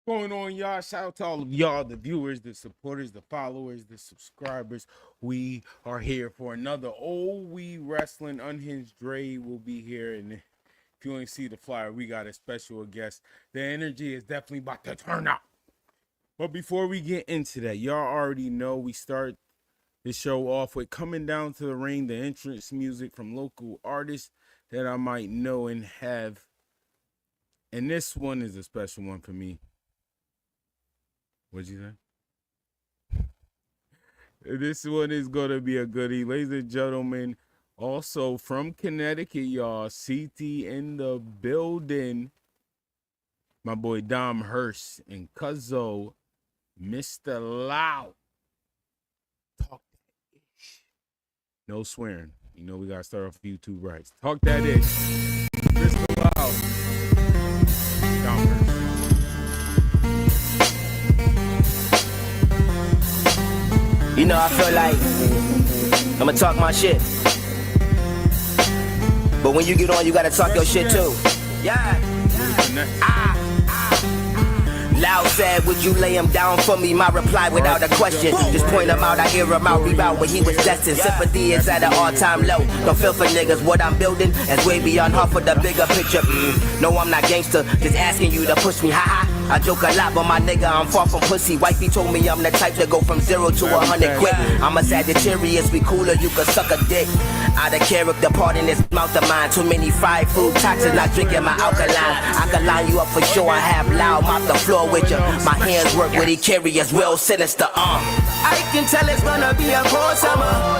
Going on, y'all? Shout out to all of y'all, the viewers, the supporters, the followers, the subscribers. We are here for another We Wrestling. Unhinged Dre will be here, and if you ain't see the flyer, we got a special guest. The energy is definitely about to turn up. But before we get into that, y'all already know we start the show off with Coming Down to the Ring, the entrance music from local artists that I might know and have. And this one is a special one for me. What'd you say? This one is going to be a goodie. Ladies and gentlemen, also from Connecticut, y'all, CT in the building. My boy Dom Hurst and Cuzzo, Mr. Loud. Talk that ish. No swearing. You know we got to start off YouTube rights. Talk that ish. Mr. Loud. Dom Hurst. You know, I feel like I'ma talk my shit. But when you get on, you gotta talk your shit too. Yeah. Loud said, would you lay him down for me? My reply without a question. Just point him out, I hear him out, rebound when he was destined. Sympathy is at an all-time low. Don't feel for niggas, what I'm building is way beyond half of the bigger picture. No, I'm not gangster, just asking you to push me, haha. I joke a lot, but my nigga, I'm far from pussy. Wifey told me I'm the type to go from 0 to 100 quick. I'm a Sagittarius, we cooler, you could suck a dick. Out of character, part in this mouth of mine. Too many fried food toxins, not drinking my alkaline. I can line you up for sure, I have loud, mop the floor with you. My hands work with Icarius, well sinister, I can tell it's gonna be a cold summer.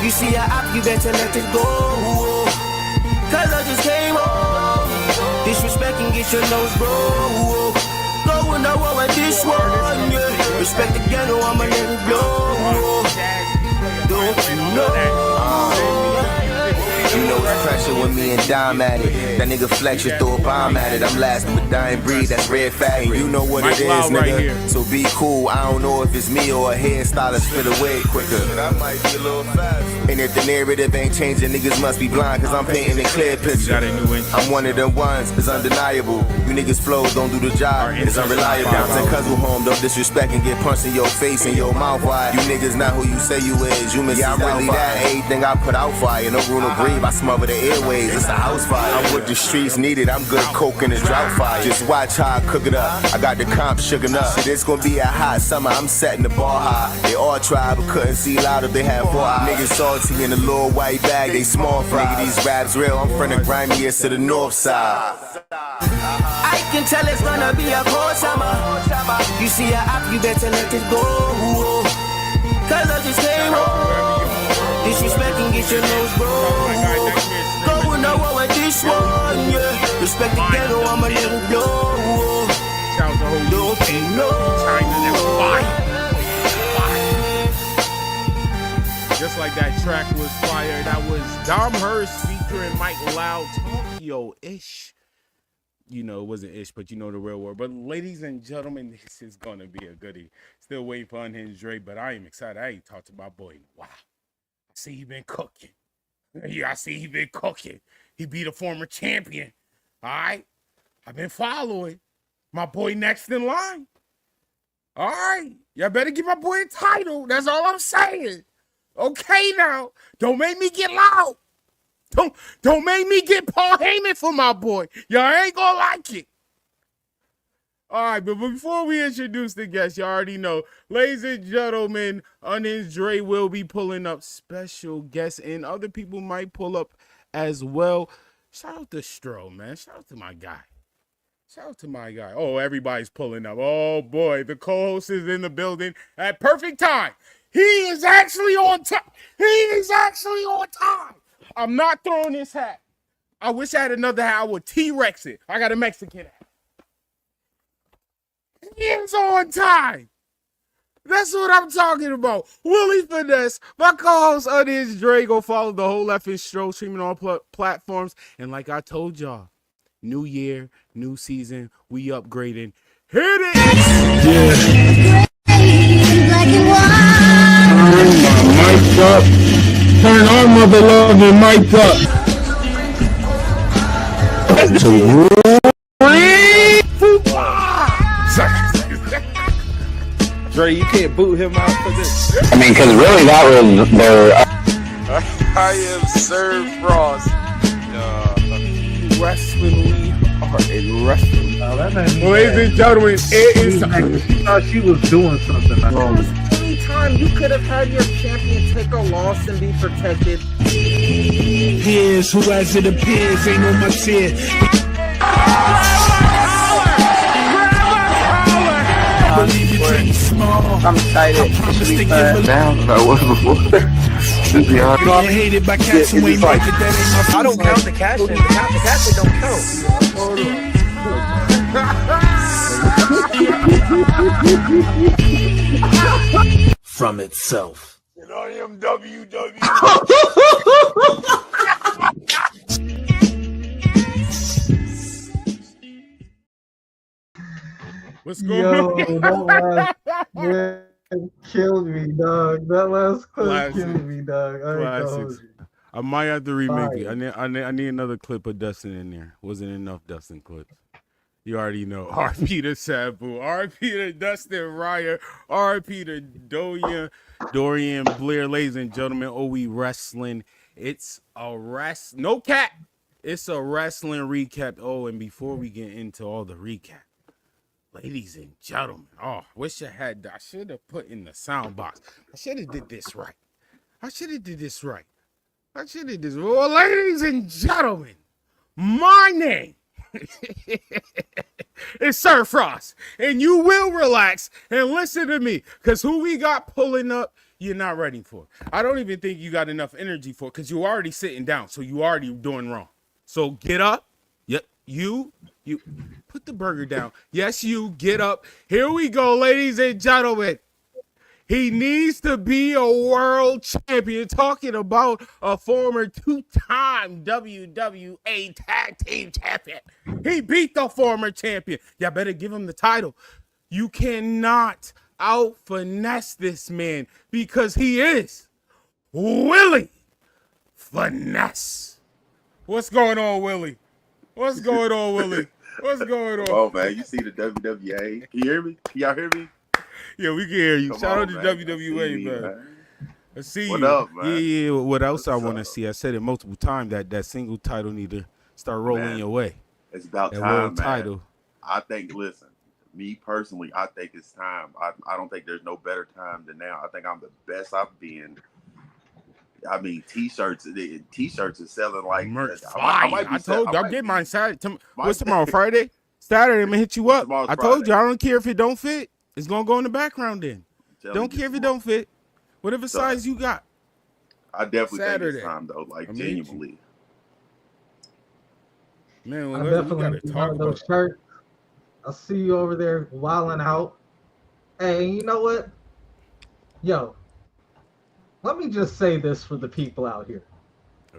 You see a op, you better let it go. Cause I just came home. Disrespect and get your nose bro. Going nowhere with this one, yeah. Respect the ghetto, I'ma let it blow. Don't you know? You know it's pressure when me and Dom at it. That nigga Flex just throw a bomb at it. I'm last but dying breed, that's red fabric. You know what it is, nigga. Right, so be cool. I don't know if it's me or a hairstylist fit away quicker. That might be a little fast. And if the narrative ain't changing, niggas must be blind, cause I'm painting a clear picture. I'm one of them ones, it's undeniable. You niggas flows don't do the job, it's unreliable. Down to Cuzzo home, don't disrespect and get punched in your face and your mouth wide. You niggas not who you say you is, you miss I'm really that. Everything I put out fire, no room to breathe. I smother the airways, it's a house fire. I'm what the streets needed, I'm good coke in this drought fire. Just watch how I cook it up, I got the comp shooken up. Shit, it's gonna be a hot summer, I'm setting the bar high. They all tried but couldn't see loud if they had 4 eyes. Niggas salty in a little white bag, they small fry. Nigga, these raps real, I'm from the grimiest to the north side. I can tell it's gonna be a cold summer. You see a op, you better let it go. Cause I just came home. Disrespect and get your nose bro. Going nowhere with this one, yeah. Respect the ghetto, I'ma let it blow. Don't you know? Just like that track was fire. That was Dom Hurst featuring Mike Loud, Tokyo-ish. You know, it wasn't ish, but you know the real word. But ladies and gentlemen, this is going to be a goodie. Still waiting for Unhinged Dre, but I am excited. I ain't talked to my boy. Wow. I see he been cooking. Yeah, I see he been cooking. He beat a former champion. All right? I've been following. My boy next in line. All right? Y'all better give my boy a title. That's all I'm saying. Okay now. Don't make me get loud. Don't make me get Paul Heyman for my boy. Y'all ain't gonna like it. All right, but before we introduce the guests, you already know, ladies and gentlemen, Unhinged Dre will be pulling up special guests, and other people might pull up as well. Shout out to Stro, man. Shout out to my guy. Shout out to my guy. Oh, everybody's pulling up. Oh, boy, the co-host is in the building at perfect time. He is actually on time. He is actually on time. I'm not throwing this hat. I wish I had another hat. I would T-Rex it. I got a Mexican hat. He is on time. That's what I'm talking about. Willie Finesse, my co-host Unhinged Dre. Go follow the whole effing show, streaming on all platforms. And like I told y'all, new year, new season, we upgrading. Hit it! Yeah. Black and white. My mic up. Turn our mother loving mic up. To Dre, you can't boot him out for this. I mean, because really that was their... I am Sir Frost. Wrestling, we are in wrestling. Oh, that made me Ladies and gentlemen, it is time. She thought she was doing something. Anytime you could have had your champion take a loss and be protected. Here's who as it appears, ain't no much here. I'm excited. It should be fun. Now than I was before. To be honest. Hated by cats who ain't like it, that ain't I don't count the cash in. The cash in don't count. from itself. And I am WWE. What's going on? That last man killed me, dog. That last clip Classic. killed me, dog. Classics. I might have to remake it. Fire. I need another clip of Dustin in there. Wasn't enough Dustin clips. You already know. RP to Sabu, RP to Dustin Ryer, RP to Dorian Blair, ladies and gentlemen. We wrestling. It's a no cap. It's a wrestling recap. Oh, and before we get into all the recap, ladies and gentlemen, wish I had. I should have put in the sound box. I should have did this right. Well, ladies and gentlemen, my name is Sir Frost, and you will relax and listen to me, because who we got pulling up, you're not ready for. I don't even think you got enough energy for it, because you're already sitting down, so you already doing wrong. So get up. Yep, you put the burger down. Yes, you get up. Here we go, ladies and gentlemen. He needs to be a world champion. Talking about a former two-time WWA Tag Team Champion. He beat the former champion. Y'all better give him the title. You cannot out-finesse this man, because he is Willie Finesse. What's going on, Willie? What's going on, Willie? What's going on? Oh, man, you see the WWA. Can you hear me? Can y'all hear me? Yeah, we can hear you. Come Shout on, out to man. WWA, man. I see What you. up, man? Yeah. What else I What's want to up? see? I said it multiple times that single title need to start rolling Man, your way. It's about That time, world man. title. I think, listen, me personally, I think it's time. I don't think there's no better time than now. I think I'm the best I've been. I mean, t-shirts are selling like Merch. I Told you, I'll get mine Saturday. What's tomorrow? Friday? Saturday, I'm gonna hit you up. Tomorrow's I told Friday. you, I don't care if it don't fit. It's gonna go in the background then. Telling Don't you care if it tomorrow. don't fit. Whatever So, size you got. I definitely think Saturday. it's time, though. Like, I'm gonna hit you. genuinely. Man, I we definitely gotta need one talk of about those shirts. I see you over there wilding out. Hey, you know what? Yo, let me just say this for the people out here.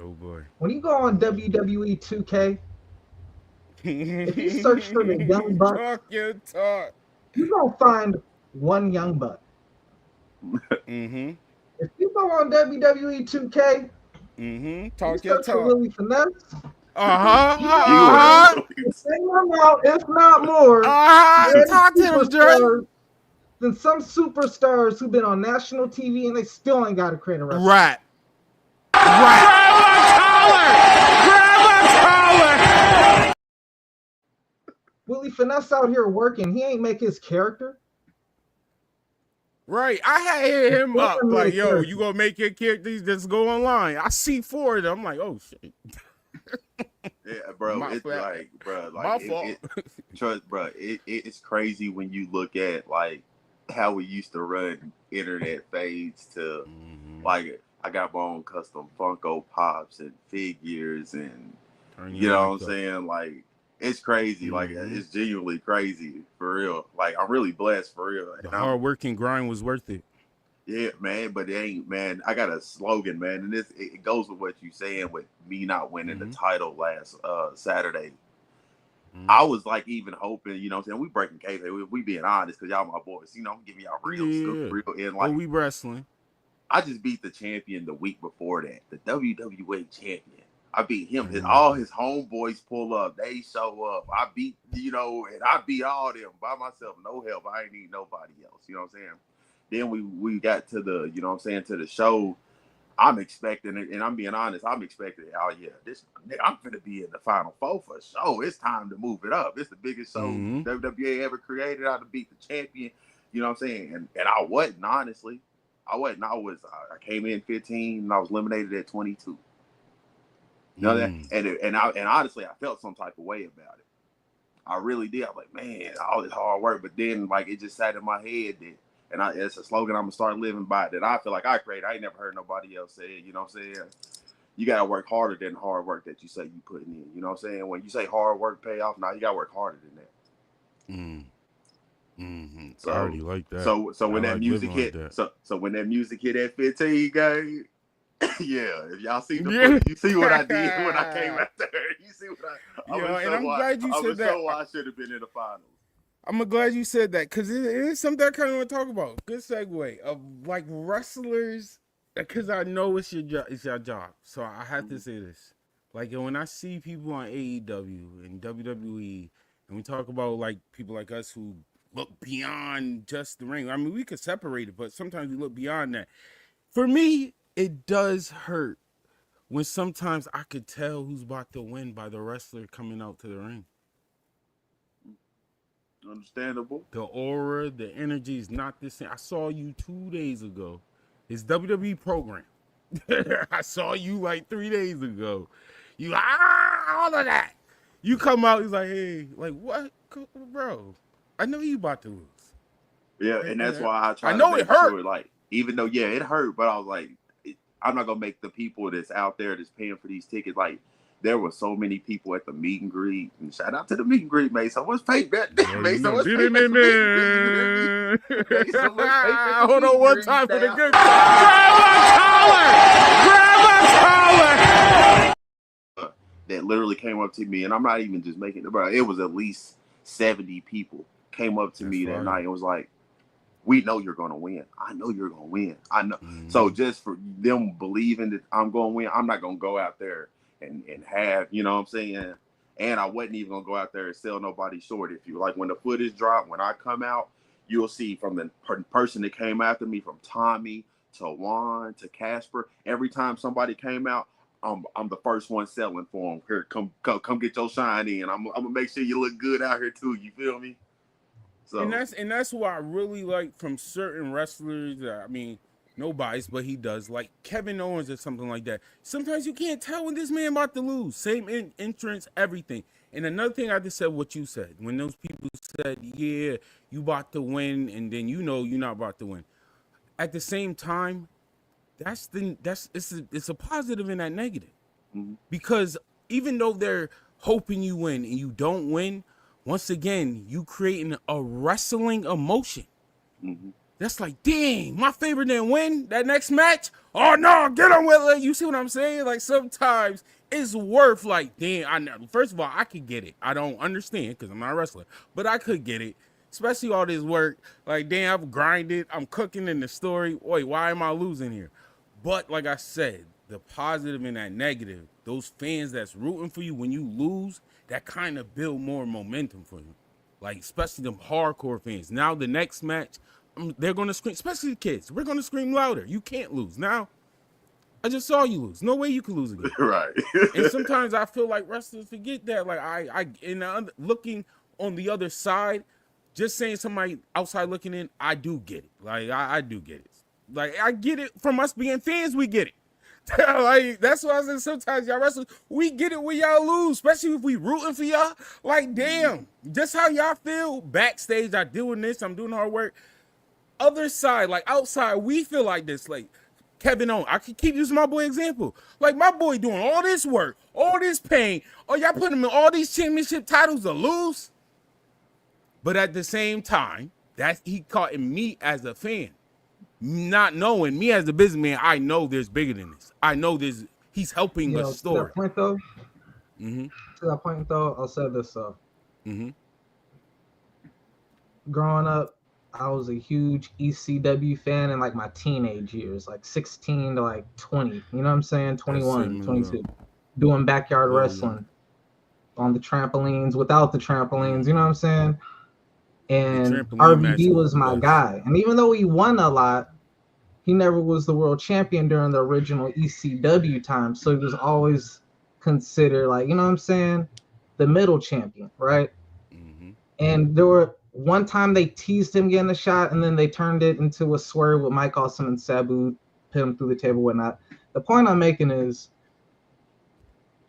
Oh boy. When you go on WWE 2K, if you search for the Young Bucks, Talk your talk. you're going to find one Young Buck. Mm-hmm. If you go on WWE 2K, Mm-hmm. you Talk your search for talk. Willie Finesse, You same amount, if not more, Talk to him, Dre. superstars than some superstars who've been on national TV and they still ain't got a create a wrestling. Right. Right. Willie Finesse out here working. He ain't make his character. Right. I had hit him up Yeah, like, yeah. yo, you gonna make your characters just go online. I see four of them. I'm like, oh shit. Yeah, bro. My It's fault. like, bro, My like, fault. trust, bro. It's crazy when you look at like how we used to run internet fades to like I got my own custom Funko Pops and figures and you know what I'm saying? Like it's crazy. Like it's genuinely crazy for real. Like I'm really blessed for real. The And I'm- hard work and grind was worth it. Yeah, man, but it ain't, man. I got a slogan, man, and it goes with what you saying with me not winning the title last Saturday. I was like even hoping, you know what I'm saying? We breaking kayfabe, we being honest, because y'all my boys, you know, give me y'all real stuff, real in like we wrestling. I just beat the champion the week before that, the WWA champion. I beat him. All his homeboys pull up. They show up. I beat, and I beat all them by myself. No help. I ain't need nobody else. You know what I'm saying? Then we got to the, to the show. I'm expecting it, and I'm being honest. I'm expecting, oh yeah, I'm gonna be in the Final Four for sure. It's time to move it up. It's the biggest show WWE ever created. I to beat the champion. You know what I'm saying? And I wasn't, honestly. I wasn't. I came in 15 and I was eliminated at 22. You know that? And honestly, I felt some type of way about it. I really did. I was like, man, all this hard work, but then like it just sat in my head that. And it's a slogan I'm gonna start living by that I feel like I created. I ain't never heard nobody else say it. You know what I'm saying? You gotta work harder than the hard work that you say you putting in. You know what I'm saying? When you say hard work pay off, now you gotta work harder than that. So, I already like that. So when that music hit, so when that music hit at 15, guys, yeah. If y'all see you see what I did when I came out there. You see what I'm glad you said that. I should have been in the finals. I'm glad you said that because it is something I kind of want to talk about. Good segue of like wrestlers, because I know it's your job. So I have to say this. Like when I see people on AEW and WWE, and we talk about like people like us who look beyond just the ring. I mean, we could separate it, but sometimes we look beyond that. For me, it does hurt when sometimes I could tell who's about to win by the wrestler coming out to the ring. Understandable. The aura, the energy is not the same. I saw you 2 days ago. It's WWE program. I saw you like 3 days ago. You all of that. You come out, he's like, hey, like what, bro? I know you about to lose. Yeah, and that's why I try. I know to it hurt. Sure, like even though it hurt, but I was like, I'm not gonna make the people that's out there that's paying for these tickets like. There were so many people at the meet and greet, and shout out to the meet and greet, mate. So what's fake that? Hold on one time for the good. Grab a collar. That literally came up to me, and I'm not even just making it, bro. It was at least 70 people came up to me that night and was like, we know you're going to win. I know you're going to win. I know. So just for them believing that I'm going to win, I'm not going to go out there and have, you know what I'm saying? And I wasn't even going to go out there and sell nobody short. If you like, when the footage dropped, when I come out, you'll see from the person that came after me, from Tommy to Juan to Casper, every time somebody came out, I'm the first one selling for them. Here, come get your shine in. I'm gonna make sure you look good out here too. You feel me? So and that's what I really like from certain wrestlers. I mean, no bias, but he does. Like Kevin Owens or something like that. Sometimes you can't tell when this man about to lose. Same entrance, everything. And another thing I just said what you said. When those people said, yeah, you about to win, and then you know you're not about to win. At the same time, it's a positive and that negative. Because even though they're hoping you win and you don't win, once again, you creating a wrestling emotion. That's like, dang, my favorite didn't win that next match. Oh no, get on with it. You see what I'm saying? Like sometimes it's worth like, damn. First of all, I could get it. I don't understand because I'm not a wrestler, but I could get it. Especially all this work. Like, damn, I've grinded. I'm cooking in the story. Wait, why am I losing here? But like I said, the positive and that negative, those fans that's rooting for you when you lose, that kind of build more momentum for you. Like, especially them hardcore fans. Now the next match, they're going to scream, especially the kids. We're going to scream louder. You can't lose. Now, I just saw you lose. No way you can lose again. Right. And sometimes I feel like wrestlers forget that. Like, looking on the other side, just saying somebody outside looking in, I do get it. Like, I do get it. Like, I get it from us being fans, we get it. Like, that's why I said sometimes y'all wrestlers, we get it when y'all lose, especially if we rooting for y'all. Like, damn, just how y'all feel backstage, I'm doing this, I'm doing hard work. Other side, like outside, we feel like this. Like Kevin Owens, I could keep using my boy example. Like my boy doing all this work, all this pain. Oh, y'all put him in all these championship titles to lose. But at the same time, that he caught in me as a fan, not knowing me as a businessman. I know there's bigger than this. I know he's helping a story. To that point though, I'll say this though. Growing up, I was a huge ECW fan in like my teenage years, like 16 to like 20. You know what I'm saying? 21, 22. doing backyard Well, wrestling on the trampolines, without the trampolines, you know what I'm saying? And trampoline match RVD was was the my best. guy. And even though he won a lot, he never was the world champion during the original ECW time. So he was always considered like, you know what I'm saying, the middle champion, right? And there were one time they teased him getting a shot, and then they turned it into a swerve with Mike Awesome and Sabu, put him through the table, whatnot. The point I'm making is,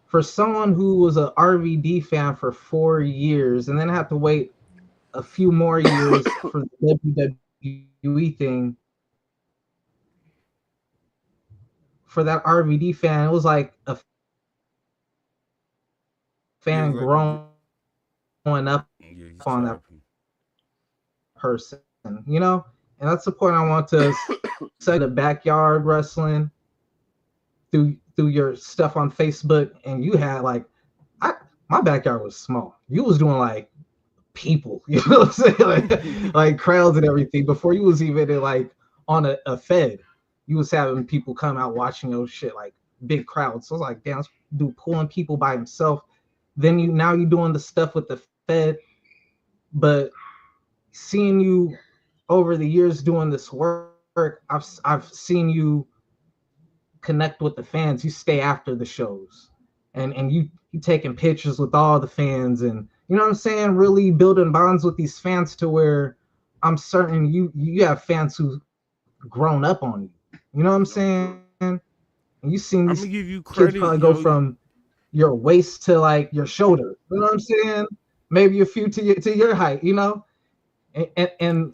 for someone who was an RVD fan for 4 years and then had to wait a few more years for the WWE thing, for that RVD fan, it was like a fan growing up on that person, you know? And that's the point I want to say. The backyard wrestling through your stuff on Facebook, and you had like, my backyard was small. You was doing like people, you know what I'm saying? Like crowds and everything. Before you was even like on a Fed, you was having people come out watching your shit, like big crowds. So I was like, damn, this dude pulling people by himself. Then now you doing the stuff with the Fed, but seeing you over the years doing this work, I've seen you connect with the fans. You stay after the shows, and you taking pictures with all the fans, and you know what I'm saying, really building bonds with these fans to where I'm certain you have fans who've grown up on you. You know what I'm saying? And you seen these kids probably go from your waist to like your shoulder. You know what I'm saying? Maybe a few to your height. You know, and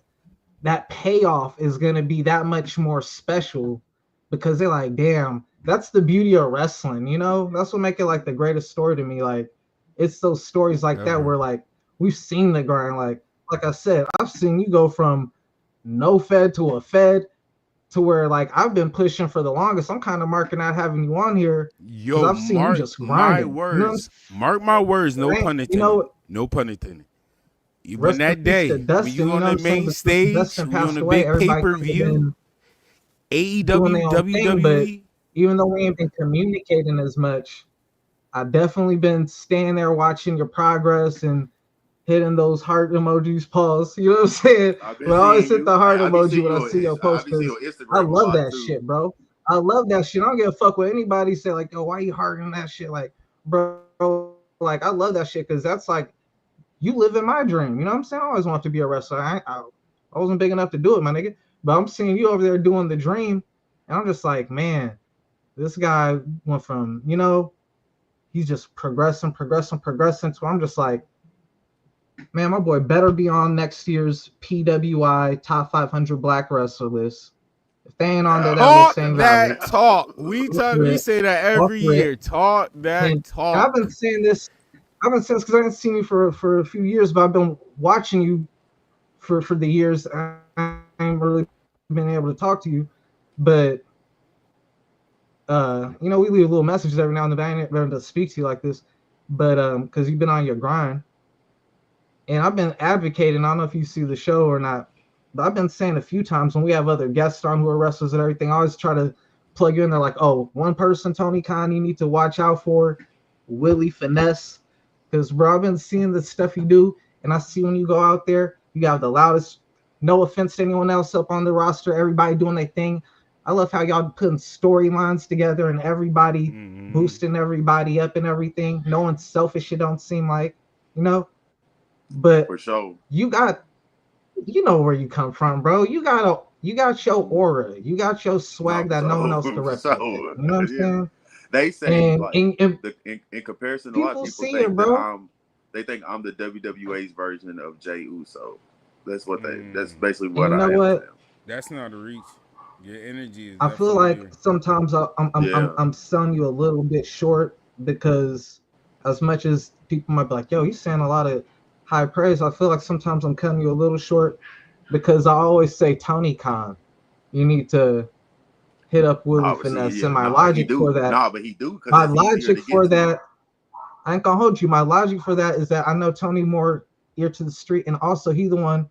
that payoff is gonna be that much more special, because they're like, damn, that's the beauty of wrestling. You know, that's what make it like the greatest story to me. Like, it's those stories like that where like we've seen the grind. Like I said, I've seen you go from no Fed to a Fed, to where like I've been pushing for the longest. I'm kind of marking out having you on here because I've seen you just grinding. My words. You know, mark my words. No pun intended. You know, no pun intended. Even that day, when you on the main stage, we on the big pay-per-view, AEW, WWE. Even though we ain't been communicating as much, I've definitely been staying there watching your progress and hitting those heart emojis, pause. You know what I'm saying? But I always hit the heart emoji when I see your post. I love that shit, bro. I love that shit. I don't give a fuck what anybody say, like, yo, why you hearting that shit? Like, bro, like, I love that shit because that's like, you live in my dream. You know what I'm saying? I always wanted to be a wrestler. I wasn't big enough to do it, my nigga. But I'm seeing you over there doing the dream. And I'm just like, man, this guy went from, you know, he's just progressing. So I'm just like, man, my boy better be on next year's PWI Top 500 Black Wrestler list. If they ain't on there, that list ain't valid. Talk. We say that every year. Talk that talk. I've been saying this because I haven't seen you for a few years, but I've been watching you for the years. I ain't really been able to talk to you, but you know, we leave little messages every now and then. I ain't able to speak to you like this, but because you've been on your grind, and I've been advocating. I don't know if you see the show or not, but I've been saying a few times when we have other guests on who are wrestlers and everything, I always try to plug you in there like, oh, one person, Tony Khan, you need to watch out for, Willie Finesse. Because, bro, I've been seeing the stuff you do, and I see when you go out there, you have the loudest, no offense to anyone else up on the roster, everybody doing their thing. I love how y'all putting storylines together and everybody boosting everybody up and everything. No one's selfish, it don't seem like, you know? But for sure, you know where you come from, bro. You got your aura. You got your swag that no one else can replicate. You know what I'm saying? They say in comparison, a lot of people think that think I'm the WWA's version of Jey Uso. That's what that's basically what I am. What? That's not a reach. Your energy is. I feel like sometimes I'm selling you a little bit short, because as much as people might be like, yo, he's saying a lot of high praise, I feel like sometimes I'm cutting you a little short, because I always say, Tony Khan, you need to hit up Willie Finesse. And my logic for that, my logic for that, I ain't gonna hold you. My logic for that is that I know Tony more ear to the street, and also he's the one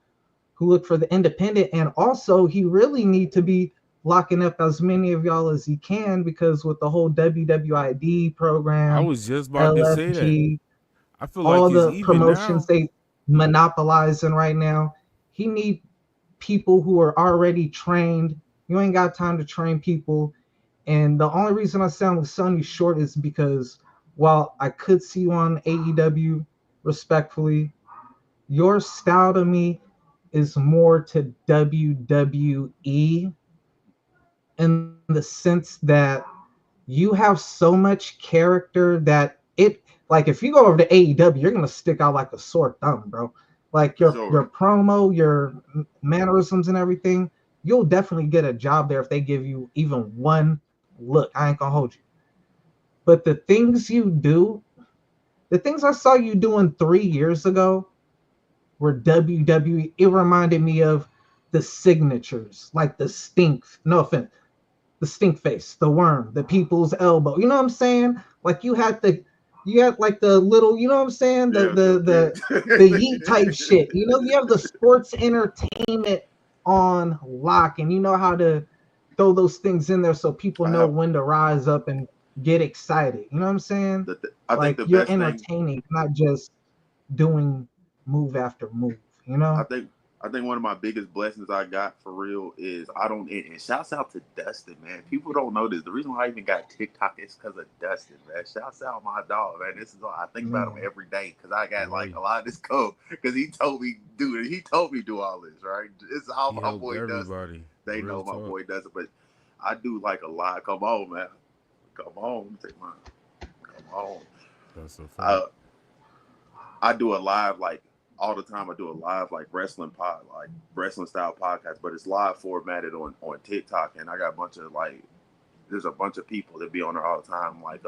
who looked for the independent, and also he really need to be locking up as many of y'all as he can, because with the whole WWID I program, was just about to say that. LFG, I feel like all it's the even promotions now. they monopolizing right now, he need people who are already trained. You ain't got time to train people. And the only reason I sound selling you short is because while I could see you on AEW, respectfully, your style to me is more to WWE, in the sense that you have so much character that it, like, if you go over to AEW, you're gonna stick out like a sore thumb, bro. Like For your sure. promo, your mannerisms and everything, you'll definitely get a job there if they give you even one look. I ain't gonna hold you. But the things you do, the things I saw you doing 3 years ago were WWE. It reminded me of the signatures, like the stink. No offense, the stink face, the worm, the people's elbow. You know what I'm saying? Like you had like the little, you know what I'm saying? Yeah, The yeet type shit. You know, you have the sports entertainment on lock, and you know how to throw those things in there so people I know have when to rise up and get excited. You know what I'm saying? I think Like the you're best thing entertaining, not just doing move after move. You I know? think I think one of my biggest blessings I got for real is I don't and shouts out to Dustin, man. People don't know this. The reason why I even got TikTok is because of Dustin, man. Shouts out my dog, man. This is all I think about him Man. every day because I got like Right. a lot of this code because he told me do it. He told me do all this, right? It's all He my helped boy Dustin. everybody. They Real know my talk. boy Dustin, but I do like a lot. Come on, man. Come on, take mine. Come on. That's a fact. Uh, I do a live like all the time. I do a live like like wrestling style podcast, but it's live formatted on TikTok, and I got a bunch of like there's a bunch of people that be on there all the time. Like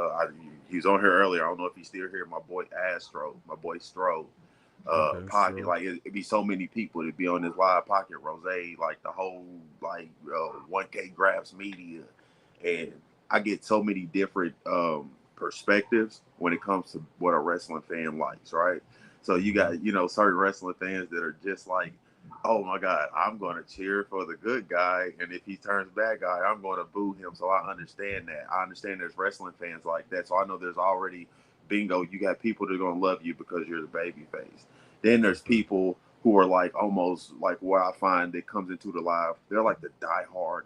he was on here earlier. I don't know if he's still here. My boy Astro, my boy Stro, Okay, Pocket. so Like it'd be so many people that be on this live Pocket Rose, like the whole like 1K Grabs Media, and I get so many different perspectives when it comes to what a wrestling fan likes, right? So you got certain wrestling fans that are just like, oh my God, I'm going to cheer for the good guy, and if he turns bad guy, I'm going to boo him. So I understand that. I understand there's wrestling fans like that. So I know there's already bingo. You got people that are going to love you because you're the baby face. Then there's people who are like almost like what I find that comes into the live. They're like the diehard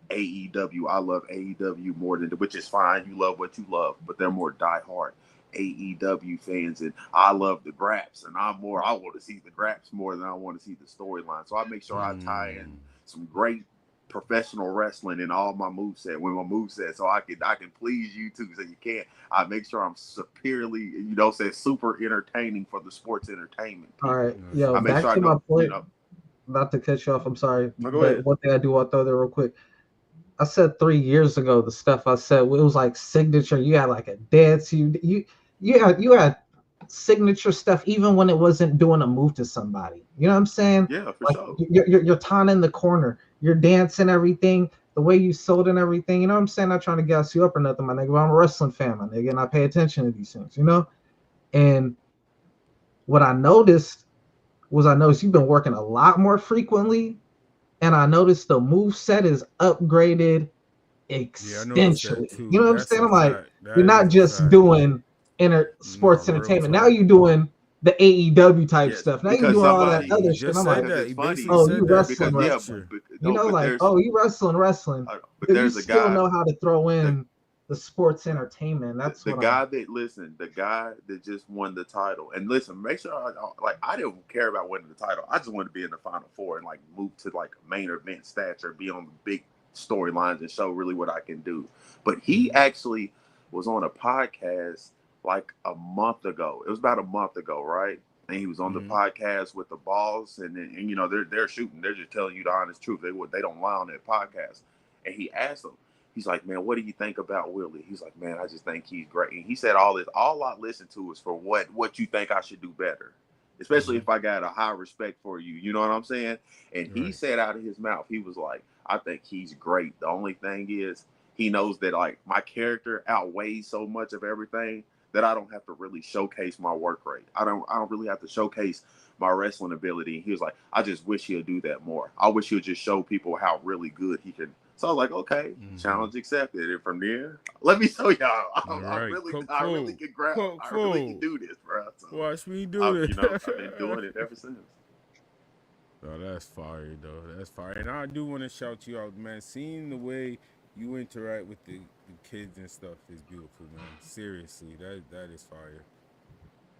AEW. I love AEW more than, which is fine. You love what you love, but they're more diehard AEW fans, and I love the Graps, and I want to see the Graps more than I want to see the storyline. So I make sure I tie in some great professional wrestling in all my moveset with my moveset, so I can please you too. So you can't. I make sure I'm superiorly, super entertaining for the sports entertainment All people. right. Yo, I make back sure I to my know, point. Not to cut you off, I'm sorry. No, go But ahead. one thing I do want to throw there real quick. I said 3 years ago the stuff I said, it was like signature. You had like a dance. You had signature stuff even when it wasn't doing a move to somebody. You know what I'm saying? Yeah, for Like sure. you're tying in the corner. You're dancing everything. The way you sold and everything. You know what I'm saying? Not trying to gas you up or nothing, my nigga. But I'm a wrestling fan, my nigga, and I pay attention to these things. You know. And what I noticed you've been working a lot more frequently, and I noticed the move set is upgraded yeah, I noticed that exponentially. You too. know what I'm That's saying? a I'm like, fact. you're That not is a just fact. doing No, sports real entertainment. Now talk. you're doing the AEW type Yes, stuff. Now you're because doing all that He other somebody shit. just I'm said like, because that. it's He funny basically oh, you said that in wrestling, the because lecture. you know, but like, there's oh, you wrestling, but but you there's a still guy know how to throw the in the sports entertainment. That's the what I'm. guy that the guy that just won the title, and listen, make sure I didn't care about winning the title. I just wanted to be in the final four and like move to like main event stature, be on the big storylines and show really what I can do. But he actually was on a podcast like a month ago. It was about a month ago, right? And he was on the Mm-hmm. podcast with the boss, and they're shooting. They're just telling you the honest truth. They don't lie on that podcast. And he asked him. He's like, man, what do you think about Willie? He's like, man, I just think he's great. And he said all this. All I listen to is for what you think I should do better, especially if I got a high respect for you. You know what I'm saying? And he Right. said out of his mouth, he was like, I think he's great. The only thing is he knows that like my character outweighs so much of everything that I don't have to really showcase my work rate. I don't really have to showcase my wrestling ability. He was like, I just wish he'll do that more. I wish he'll just show people how really good he can So I was like, okay, challenge accepted. And from there, let me show y'all. I really can grab. I really can do this, bro. So watch me do this. I've been doing it ever since. Oh, that's fire, though. That's fire. And I do want to shout you out, man. Seeing the way you interact with the kids and stuff is beautiful, man. Seriously, that is fire.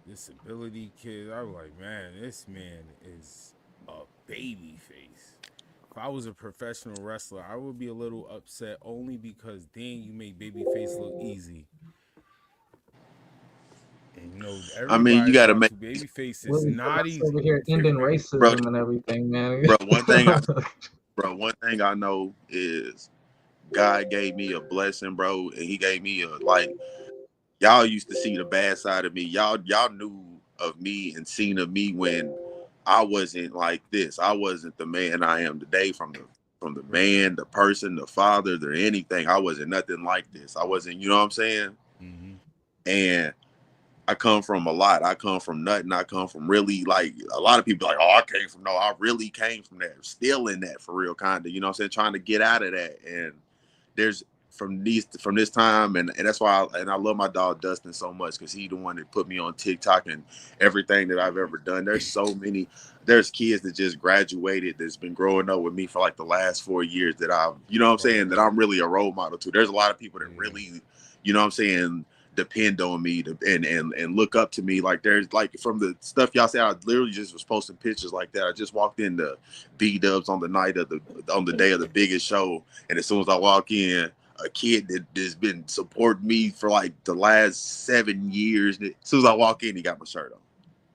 Disability kid, I was like, man, this man is a baby face. If I was a professional wrestler, I would be a little upset only because then you make babyface look easy. And you know, I mean, you everybody got to taught make you babyface is not easy. Over here ending racism bro, and everything, man. Bro, one thing I know is God gave me a blessing, bro, and He gave me a y'all used to see the bad side of me. Y'all knew of me and seen of me when I wasn't like this. I wasn't the man I am today from the man, the person, the father, or anything. I wasn't nothing like this. I wasn't, you know what I'm saying? Mm-hmm. And I come from a lot. I come from nothing. I come from really like a lot of people like, oh, I really came from that. Still in that for real, kind of, you know what I'm saying? Trying to get out of that. And there's from this time, and that's why I love my dog Dustin so much because he the one that put me on TikTok and everything that I've ever done. There's kids that just graduated that's been growing up with me for like the last 4 years that I've, you know what I'm saying, that I'm really a role model to. There's a lot of people that really, you know what I'm saying, depend on me and look up to me. Like there's like from the stuff y'all say, I literally just was posting pictures like that. I just walked into B-Dubs on the day of the biggest show, and as soon as I walk in, a kid that has been supporting me for like the last 7 years, as soon as I walk in, he got my shirt on.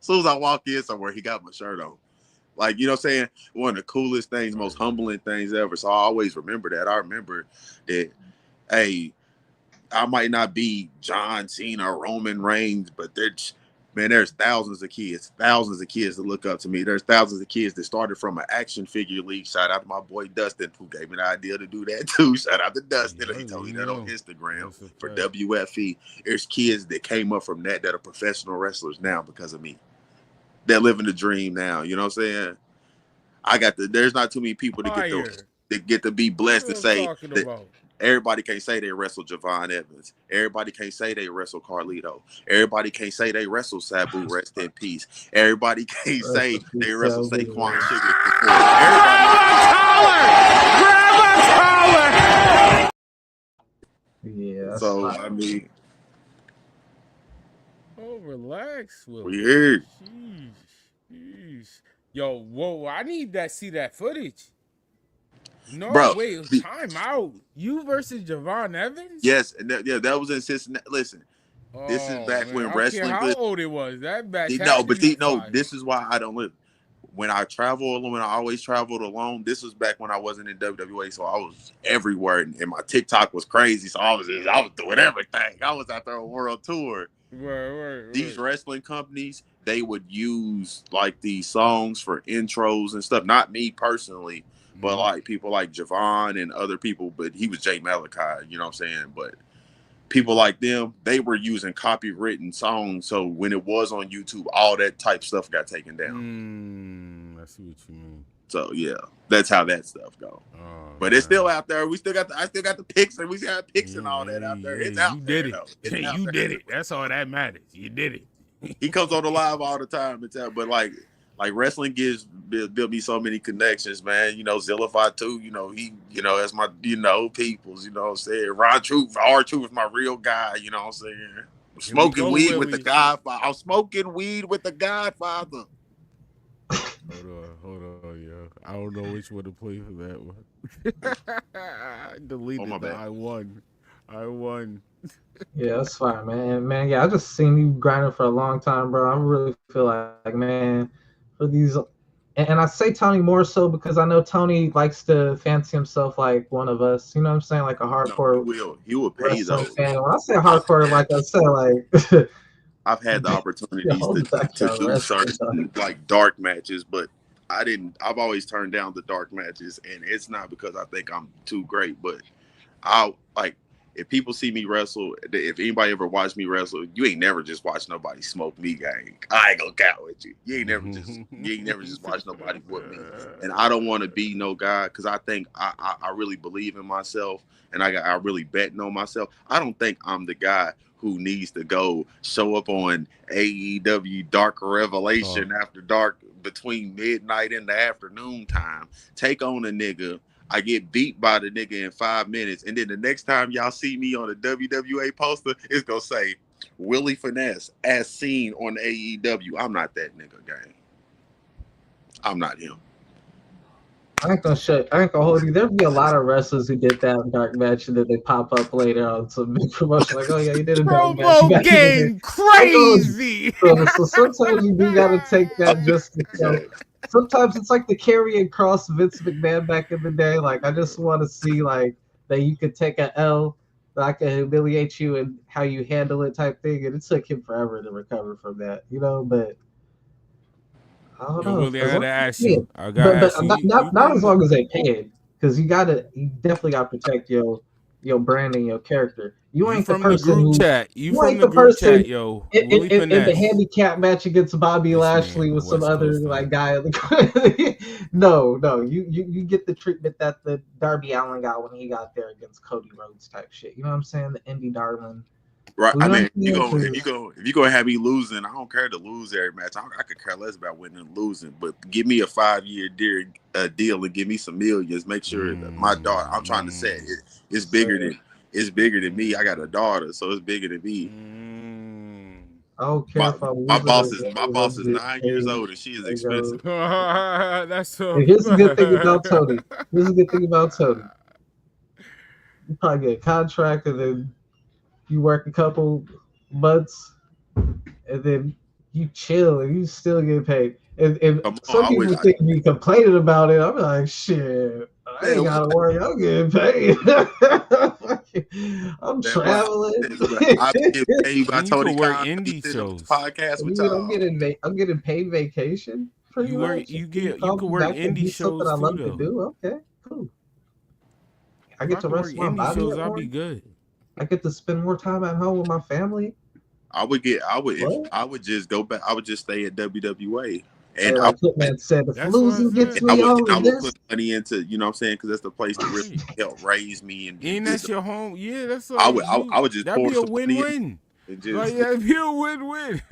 As soon as I walk in somewhere, he got my shirt on. Like, you know what I'm saying? One of the coolest things, most humbling things ever. So I always remember that. I remember that, hey, I might not be John Cena, Roman Reigns, but there's thousands of kids that look up to me. There's thousands of kids that started from an action figure league. Shout out to my boy Dustin, who gave me the idea to do that too. Shout out to Dustin. He told me that on Instagram for WFE. There's kids that came up from that are professional wrestlers now because of me. They're living the dream now. You know what I'm saying? There's not too many people that get to be blessed to say that. Everybody can't say they wrestle Javon Evans. Everybody can't say they wrestle Carlito. Everybody can't say they wrestle Sabu, rest in peace. Everybody can't say they wrestle Saquon Sugar. Grab a collar! Yeah. So I mean, oh, relax, Will. We here. Jeez. Yo, whoa! I need to see that footage. No, bro, wait, time out. You versus Javon Evans? Yes, that was in Cincinnati. Listen, this is back when wrestling. I don't care how old it was. That match. This is why I don't live. When I always traveled alone, this was back when I wasn't in WWE, so I was everywhere, and my TikTok was crazy. So I was doing everything. I was out there on world tour. Right. These wrestling companies, they would use like these songs for intros and stuff. Not me personally. But like people like Javon and other people, but he was Jay Malachi, you know what I'm saying? But people like them, they were using copywritten songs. So when it was on YouTube, all that type stuff got taken down. I see what you mean. So yeah, that's how that stuff go. But it's still out there. I still got the pics, and we got pics and all that out there. It's out there. You did it. That's all that matters. You did it. He comes on the live all the time. But like wrestling built me so many connections, man. You know, Zillify too. You know, that's my, peoples. You know what I'm saying? R-Truth is my real guy. You know what I'm saying? Smoking weed with the Godfather. I'm smoking weed with the Godfather. Hold on, yo. I don't know which one to play for that one. I deleted the I won. Yeah, that's fine, man. Yeah, I just seen you grinding for a long time, bro. I really feel like man, for these, and I say Tony more so because I know Tony likes to fancy himself like one of us. You know what I'm saying? Like a hardcore. No, he will pay those. Fan. When I say hardcore, like I said, like I've had the opportunities to do certain like dark matches, but I've always turned down the dark matches, and it's not because I think I'm too great, but if people see me wrestle, if anybody ever watched me wrestle, you ain't never just watch nobody smoke me, gang. I ain't gonna count with you. You ain't never just watch nobody with me. And I don't want to be no guy because I think I really believe in myself and I really betting on myself. I don't think I'm the guy who needs to go show up on AEW Dark Revelation after dark between midnight and the afternoon time, take on a nigga. I get beat by the nigga in 5 minutes, and then the next time y'all see me on a WWA poster, it's gonna say Willie Finesse as seen on AEW. I'm not that nigga, gang. I'm not him. I ain't gonna hold you. There'd be a lot of wrestlers who did that dark match and then they pop up later on some big promotion like, oh yeah, you did a dark match. Promo game crazy. So sometimes you do gotta take that just to show. Sometimes it's like the carrying cross Vince McMahon back in the day. Like I just want to see like that you could take an L, that I can humiliate you and how you handle it type thing. And it took him forever to recover from that, you know. But I don't know. Willie, I gotta ask you. I But ask you. Not as long as they pay it, because you definitely gotta protect your brand and your character. You ain't from the person the group who, chat. You from ain't the group person chat, yo. in the handicap match against Bobby Lashley with some other like guy. No, you get the treatment that the Darby Allin got when he got there against Cody Rhodes type shit. You know what I'm saying? The indie darling. Right. I mean, if you gonna have me losing, I don't care to lose every match. I could care less about winning and losing. But give me a 5-year deal and give me some millions. Make sure that my daughter. I'm trying to say it's bigger than me. I got a daughter, so it's bigger than me. I don't care if I'm my boss is 9 years old and she is expensive. That's so. Here's the good thing about Tony. You probably get a contract and then you work a couple months and then you chill and you still get paid. And some people think me complaining about it. I'm like, shit, I ain't gotta worry. I'm getting paid. I'm traveling. I get paid by Tony Khan. Indie shows. Podcast with y'all. I'm getting paid vacation. You can work indie shows I love too, to do. Okay, cool. I get to rest my body. I'll be good. I get to spend more time at home with my family. I would just go back. I would just stay at WWA. And like Hitman said, if losing gets me over I would put money into, you know what I'm saying, because that's the place to really help raise me. And that's your home. Yeah, that's. I would just that'd be a win-win. Like, that'd be a win-win.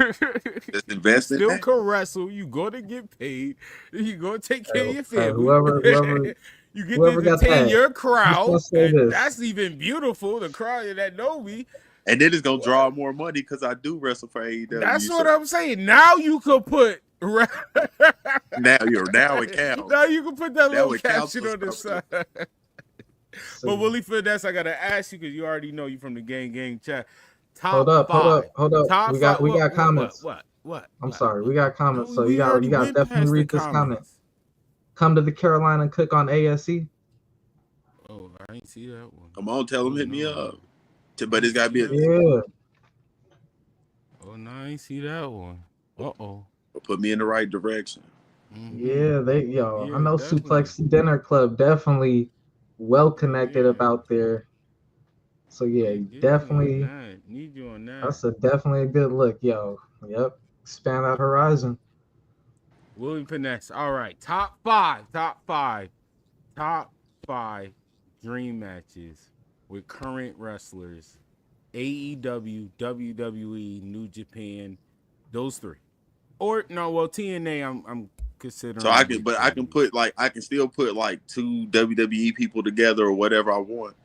Just invest in still can wrestle. You gonna get paid. You gonna take care of your family. Whoever you get to entertain your crowd. And that's even beautiful. The crowd that know me. And then it's gonna draw more money because I do wrestle for AEW. That's what I'm saying. Now you could put. now it counts. Now you can put that little caption on the side. But Willie Finesse, I gotta ask you because you already know you from the gang chat. Hold up. Top we got comments. What? I'm sorry, we got comments. So you got definitely read this comment. Come to the Carolina Cook on ASE. Oh, I ain't see that one. Come on, tell them hit me up. But it's gotta be yeah. Oh no, I ain't see that one. Put me in the right direction. Yeah, I know Suplex Dinner Club definitely well connected about there. So yeah, definitely need you on that. That's definitely a good look, yo. Yep, expand that horizon. Willie Finesse. All right, top five dream matches with current wrestlers, AEW, WWE, New Japan, those three. Or no, well, TNA I'm considering. So I can still put like 2 WWE people together or whatever I want.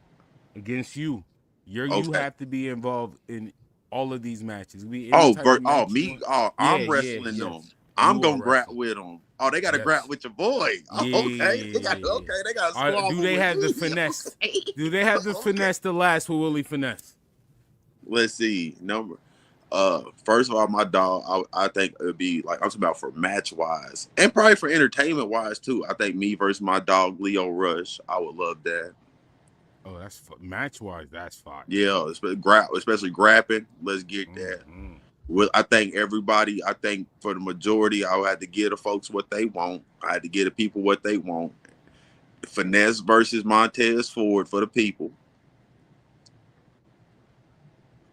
Against you. You have to be involved in all of these matches. I'm wrestling them. I'm gonna grab with them. Oh, they got to grab with your boy. Okay. They got to do they have the finesse? Do they have the finesse to last with Willie Finesse? Let's see. First of all, my dog, I think it would be like, I'm talking about for match wise and probably for entertainment wise too. I think me versus my dog Leo Rush. I would love that. Oh, that's match wise. That's fine. Yeah, especially grappling. Let's get that. I think for the majority, I would have to give the folks what they want. I had to give the people what they want. Finesse versus Montez Ford for the people.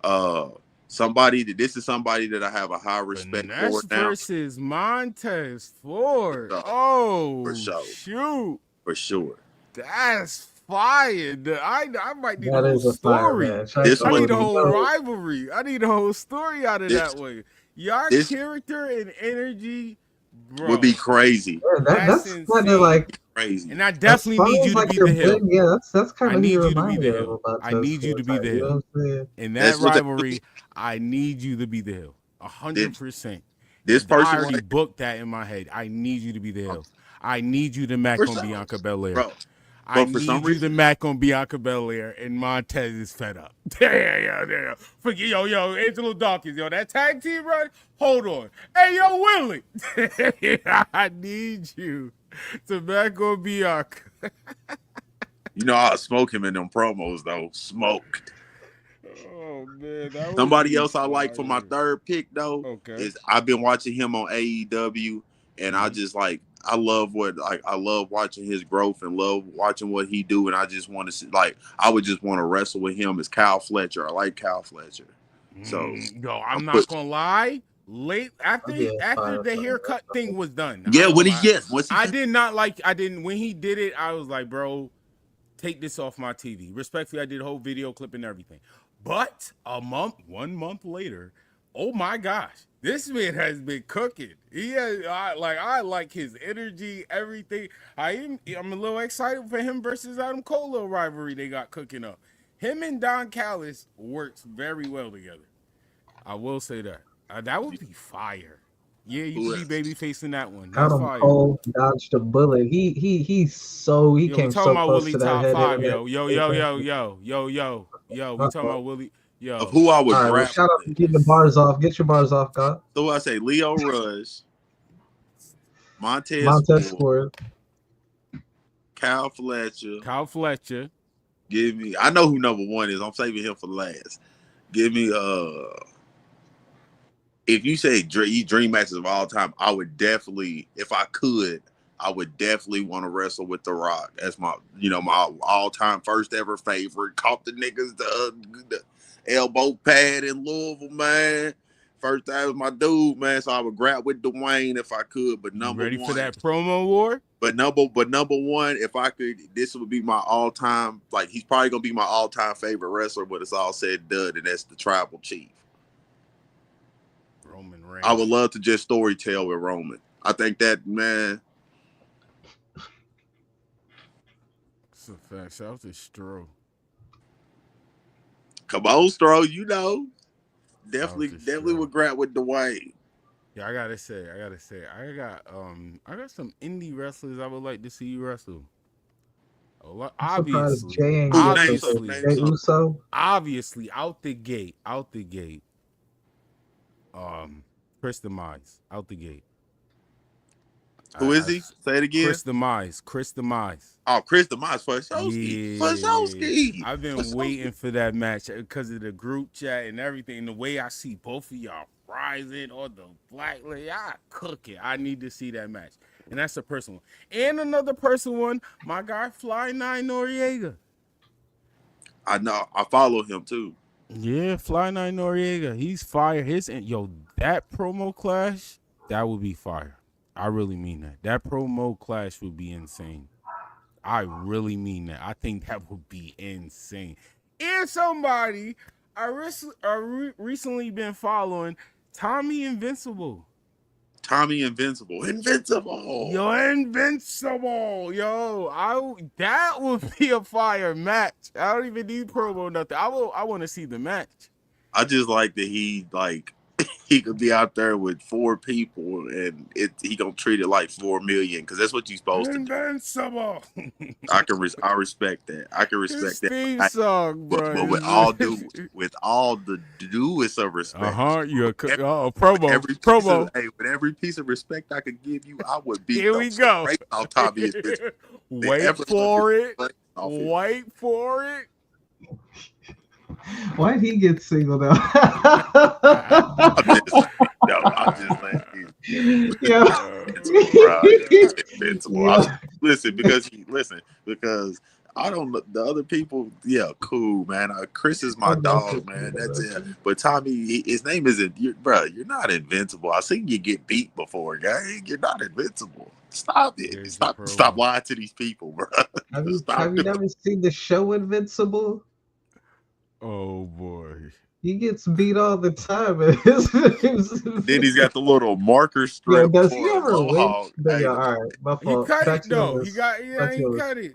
This is somebody that I have a high respect for now. Versus Montez Ford. For sure. Shoot. For sure. That's fire. I might need That a whole is a fire story. match. I need a whole rivalry. I need a whole story out of that way. Your character and energy, bro, would be crazy. Yeah, that's kind of like crazy. And I definitely need you to be the heel. Yeah, that's kind of I need you you to be the heel. I need you to be the heel. In that rivalry, I need you to be the heel. 100%. This person I already booked that in my head. I need you to be the heel. I need you to Mac on Bianca Belair. Bro. I need you to Mac on Bianca Belair, and Montez is fed up. Yeah. Forget, yo, Angelo Dawkins, that tag team run. Hold on. Hey, yo, Willie. I need you to Mac on Bianca. You know, I'll smoke him in them promos, though. Smoked. Oh, man. Somebody else I like for my third pick, though, is I've been watching him on AEW, and I just like, I love watching his growth and love watching what he do, and I just want to see, I would just want to wrestle with him as Kyle Fletcher. I like Kyle Fletcher. So, I'm not gonna lie. Late after the haircut thing was done. Yeah, when he did it, I was like, bro, take this off my TV. Respectfully, I did a whole video clip and everything. But 1 month later, oh my gosh, this man has been cooking. I like his energy, everything. I'm a little excited for him versus Adam Cole little rivalry they got cooking up. Him and Don Callis works very well together. I will say that. That would be fire. Yeah, you see baby facing that one. That's fire. Cole dodged a bullet. He came so close to that top head. 5, yo. We talking about Willie. Yo, of who I would grab. Well, shout out to getting the bars off. Get your bars off, God. So I say Leo Rush, Montez Ford, Kyle Fletcher. Give me. I know who number 1 is. I'm saving him for last. Give me. If you say dream matches of all time, I would definitely, if I could, I would definitely want to wrestle with The Rock. That's my all-time first ever favorite. Caught the niggas the elbow pad in Louisville, man. First time was my dude, man. So I would grab with Dwayne if I could. But number ready one, for that promo war? But number 1, if I could, this would be my all-time. Like, he's probably gonna be my all-time favorite wrestler. But it's all said and done, and that's the Tribal Chief. Roman Reigns. I would love to just storytell with Roman. I think that, man. It's a fact. Shout out to Stro. Come on, Stro. You know, definitely would grab with Dwayne. Yeah, I gotta say, I got some indie wrestlers I would like to see you wrestle. Obviously, out the gate. Chris Demise, out the gate. Who is he? Say it again. Chris Demise. Oh, Chris Demise for Showski. I've been waiting for that match because of the group chat and everything. The way I see both of y'all rising or the black lady, I cook it. I need to see that match. And that's a personal one. And another personal one, my guy Fly 9 Noriega. I know. I follow him too. Yeah, Fly 9 Noriega. He's fire. That promo clash, that would be fire. I really mean that. That promo clash would be insane. I really mean that. I think that would be insane. And somebody I recently been following, Tommy Invincible. Invincible. Yo, that would be a fire match. I don't even need promo, nothing. I want to see the match. I just like that he could be out there with 4 people and he gonna treat it like 4 million because that's what you're supposed to do. Invincible. I respect that. I can respect that. Theme song, bro. But with all the duest of respect. You're promo. With every piece of respect I could give you, I would be. Here we go. On Tommy Invincible. Wait for it. Why did he get singled out? I'm just letting you. Yeah. Invincible. Listen, because I don't. The other people, yeah, cool, man. Chris is my dog, man. That's it. But Tommy, his name isn't. Bro, you're not invincible. I seen you get beat before, gang. You're not invincible. Stop it. Stop lying to these people, bro. Have you never seen the show Invincible? Oh boy. He gets beat all the time. Then he's got the little marker strip. Yo, does he ever win? All right, my fault. He cut it though. He cut it.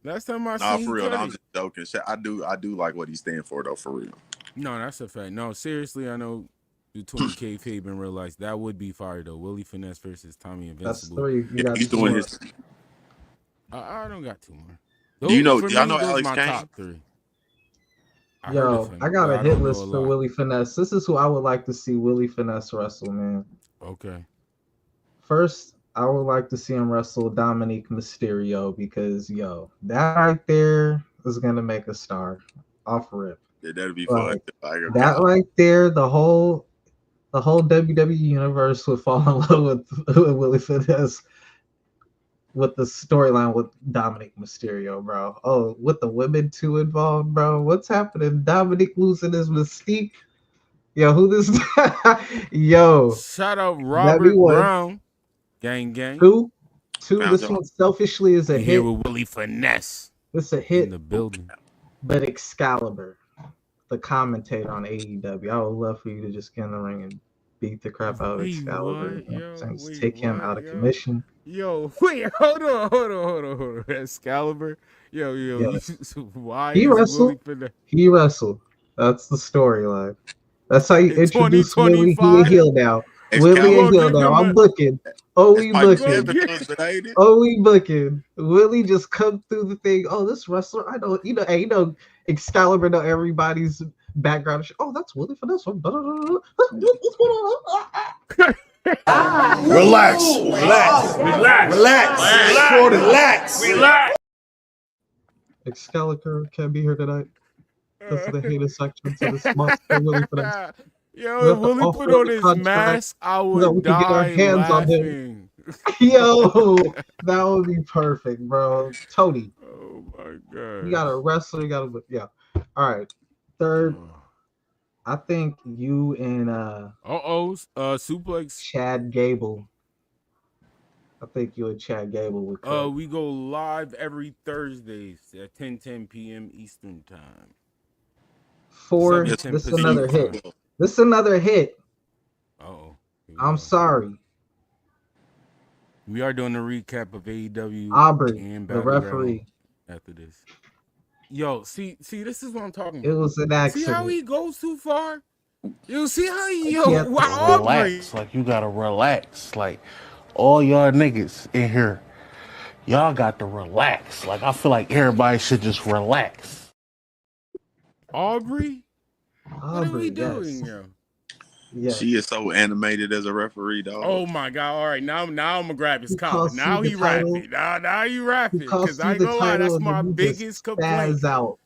Last time I seen for real, I'm just joking. I do like what he stands for though, for real. No, that's a fact. No, seriously, I know the 20K Fabe and realize that would be fire though. Willie Finesse versus Tommy Invincible. That's 3. He's doing his. I don't got 2 more. Do you know? Y'all know Alex my Kane? top 3. Yo, I got a hit list for Willie Finesse. This is who I would like to see Willie Finesse wrestle, man. Okay. First, I would like to see him wrestle Dominic Mysterio because, yo, that right there is gonna make a star. Off rip. Yeah, that'd be fun. That right there, the whole WWE universe would fall in love with Willie Finesse. With the storyline with Dominic Mysterio, bro. Oh, with the women too involved, bro. What's happening? Dominic losing his mystique. Yo, who this? Yo. Shout out Robert Brown. Gang. 2. This one selfishly is a hit. Here with Willie Finesse. This is a hit in the building. But Excalibur, the commentator on AEW, I would love for you to just get in the ring and beat the crap out of Excalibur. Take him out of commission. Yo, wait, hold on. Excalibur. Yo. Why he wrestled? He wrestled. That's the storyline. That's how you introduce Willie. He a heel now. Willie a heel now. I'm booking. We booking. Willie just come through the thing. Oh, this wrestler, I know. You know, Excalibur know everybody's background. Oh, that's Willie for this one. Relax. Excalibur can't be here tonight because of the heinous section to the small Willie for that. Yo, if Willie put on his mask, I would die get our hands laughing. On him. Yo, that would be perfect, bro. Tony. Oh my god. You got a wrestler. You got a All right. Third. I think you and Suplex Chad Gable. I think you and Chad Gable would come. We go live every Thursdays at 10 p.m. Eastern time. 4. This is another hit. This is another hit. I'm sorry. We are doing a recap of AEW Aubrey and the referee after this. Yo, see, this is what I'm talking about. It was an accident. See how he goes too far? You see how he relax. Like you gotta relax. Like all y'all niggas in here, y'all got to relax. Like I feel like everybody should just relax. Aubrey, what are we doing, yo? Yes. She is so animated as a referee, dog. Oh my god! All right, now I'm gonna grab his collar. Now he rapping. Now you rapping. Because I ain't gonna lie, that's my biggest complaint. Out.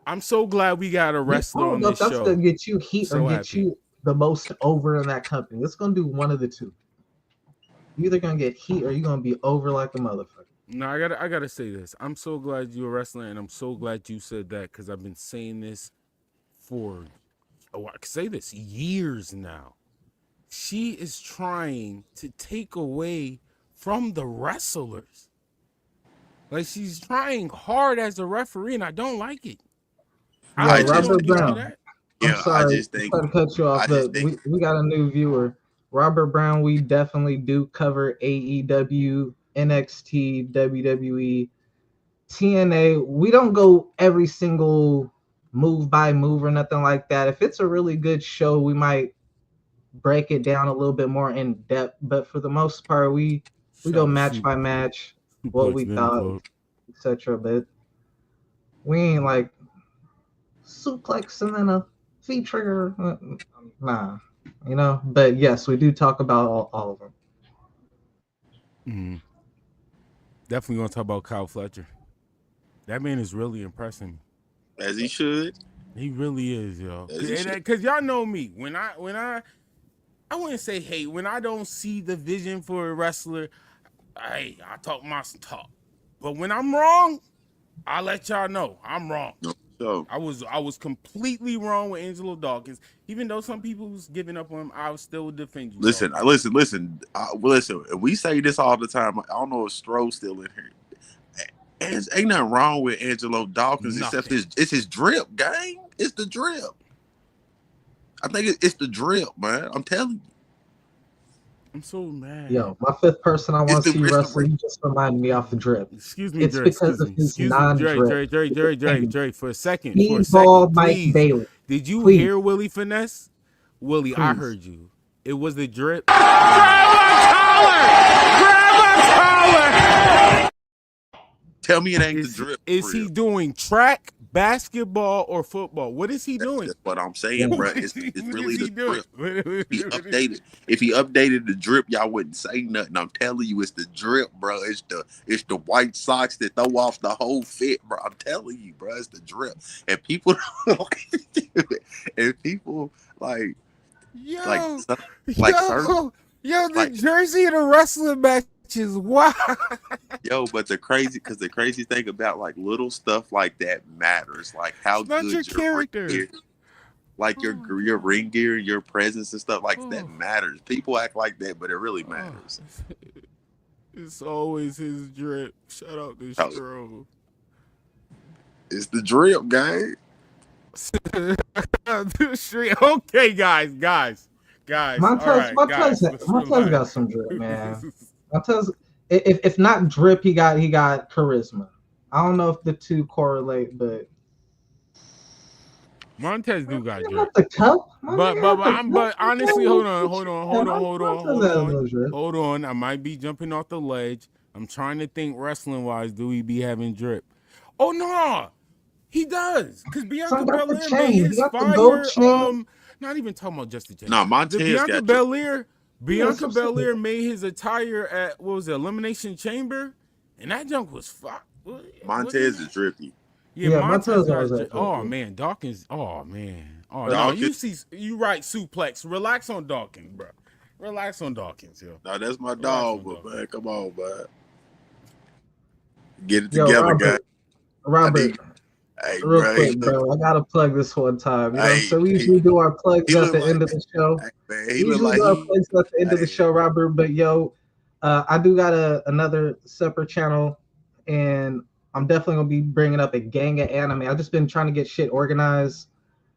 I'm so glad we got a wrestler on this show. That's gonna get you heat or get you the most over in that company. It's gonna do one of the two. You're either gonna get heat or you're gonna be over like a motherfucker. No, I gotta say this. I'm so glad you're a wrestler, and I'm so glad you said that because I've been saying this for. I can say this years now. She is trying to take away from the wrestlers. Like she's trying hard as a referee, and I don't like it. Robert Brown. I'm sorry, I just think to cut you off, but we got a new viewer. Robert Brown, we definitely do cover AEW, NXT, WWE, TNA. We don't go every single move by move or nothing like that. If it's a really good show, we might break it down a little bit more in depth, but for the most part we go match by match, what we thought, etc. But we ain't like suplex and then a feet trigger, nah, you know. But yes, we do talk about all of them. Definitely gonna talk about Kyle Fletcher. That man is really impressing. As he should. He really is, yo. Because y'all know me. When I wouldn't say hate. When I don't see the vision for a wrestler, I talk my talk. But when I'm wrong, I'll let y'all know I'm wrong. So I was completely wrong with Angelo Dawkins. Even though some people was giving up on him, I would still defend you. listen. We say this all the time. I don't know if Stroh's still in here. Ain't nothing wrong with Angelo Dawkins except it's his drip, gang. It's the drip. I think it's the drip, man. I'm telling you. I'm so mad. Yo, my fifth person I want to see wrestling, you just reminded me off the drip. Excuse me, it's Dre, because of his non-drip. Dre, for a second, Mike please. Bailey. Did you Please. hear Willie Finesse? Willie, Please. I heard you. It was the drip. Tell me it ain't the drip. Is he doing track, basketball, or football? What is he doing? That's what I'm saying, bro. It's really the drip. If he updated the drip, y'all wouldn't say nothing. I'm telling you, it's the drip, bro. It's the white socks that throw off the whole fit, bro. I'm telling you, bro. It's the drip, and people like the jersey in a wrestling match is wild. Yo, but the crazy thing about like little stuff like that matters, like how good your character, ring gear, like your ring gear, your presence and stuff like that matters. People act like that, but it really matters. It's always his drip. Shout out to Stro. It's the drip, gang. Okay, guys. Montez got some drip, man. Montez, if not drip, he got charisma. I don't know if the two correlate, but Montez do got drip. The cup, but honestly, hold on. I might be jumping off the ledge. I'm trying to think wrestling wise. Do he be having drip? Oh no, he does. Because Bianca Belair made his fire. Not even talking about just the chain. No, Montez got Belair. Bianca Belair made his attire at Elimination Chamber, and that junk was fucked. Montez is drippy. Yeah, Montez is. Oh man, Dawkins. Oh man. Oh Dawkins. No, you right, Suplex. Relax on Dawkins, bro. Relax on Dawkins, yo. No, that's my dog, but man, come on, man. Get it together, guys. Robert. Hey, real quick, bro. I gotta plug this one time. You know, so we usually do our plugs at the end of the show. We usually do our plugs at the end of the show, Robert. But yo, I do got another separate channel, and I'm definitely gonna be bringing up a gang of anime. I've just been trying to get shit organized,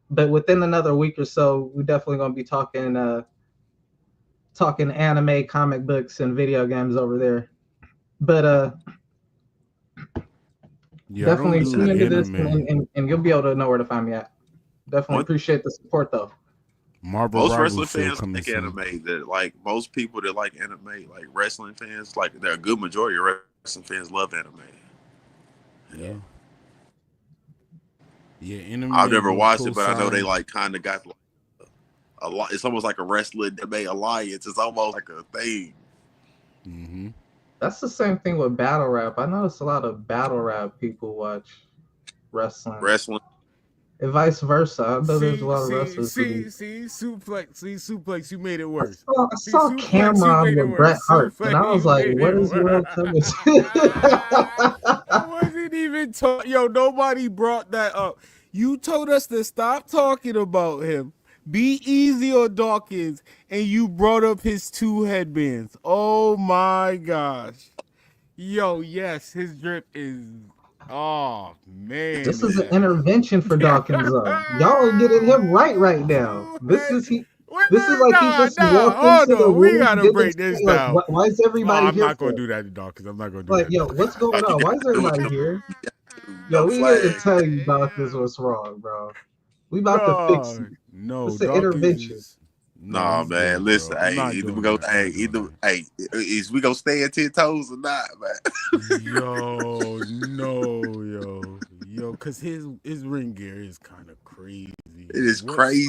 but within another week or so, we're definitely gonna be talking anime, comic books, and video games over there. But definitely tune into this, and you'll be able to know where to find me at. Definitely appreciate the support, though. Most wrestling fans like anime. That like most people that like anime, like wrestling fans, like they're a good majority of wrestling fans love anime. Yeah. Anime. I've never watched it, but I know they like kind of got like a lot. It's almost like a wrestling anime alliance. It's almost like a thing. Mm-hmm. That's the same thing with battle rap. I notice a lot of battle rap people watch wrestling. And vice versa. I know there's a lot of wrestlers. Suplex, you made it worse. I saw Cameron with Bret Hart, and I was like, what is world coming to? I wasn't even talking. Yo, nobody brought that up. You told us to stop talking about him. Be easy on Dawkins, and you brought up his two headbands. Oh my gosh. Yo, yes, his drip is. Oh man. This is an intervention for Dawkins. Y'all are getting him right now. This is like he just walked into the room. We gotta break this down. Like, why is everybody here? I'm not gonna do that to Dawkins. I'm not gonna do that. Like, yo, what's going on? Why is everybody here? Yo, we here to tell you Dawkins what's wrong, bro. We about to fix it. No, it's an intervention. No, man. Listen, either we gonna is we gonna stay at 10 toes or not, man. Yo, cause his ring gear is kind of crazy. It is crazy.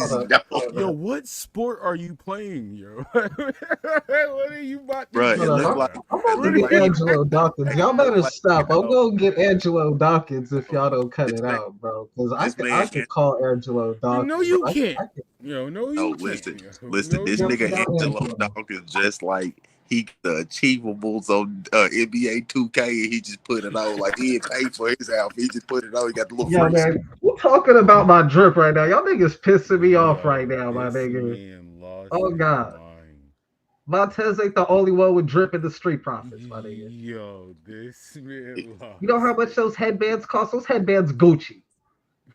Yo, what sport are you playing, yo? What are you about to do? I'm about to get Angelo Dawkins. Y'all better stop. I'm gonna get Angelo Dawkins if y'all don't cut it out, bro. Because I could call Angelo Dawkins. No, you can't. Yo, no, you can't. Listen, this nigga Angelo Dawkins just like he the achievables on NBA 2K, and he just put it on like he didn't pay for his outfit. He just put it on. He got the little Yo, free. man, we're talking about my drip right now. Y'all niggas pissing me off right now, my this nigga. man lost Oh his God. mind. Montez ain't the only one with drip in the Street Profits, my nigga. Yo, this man lost. You know how much those headbands cost? Those headbands Gucci.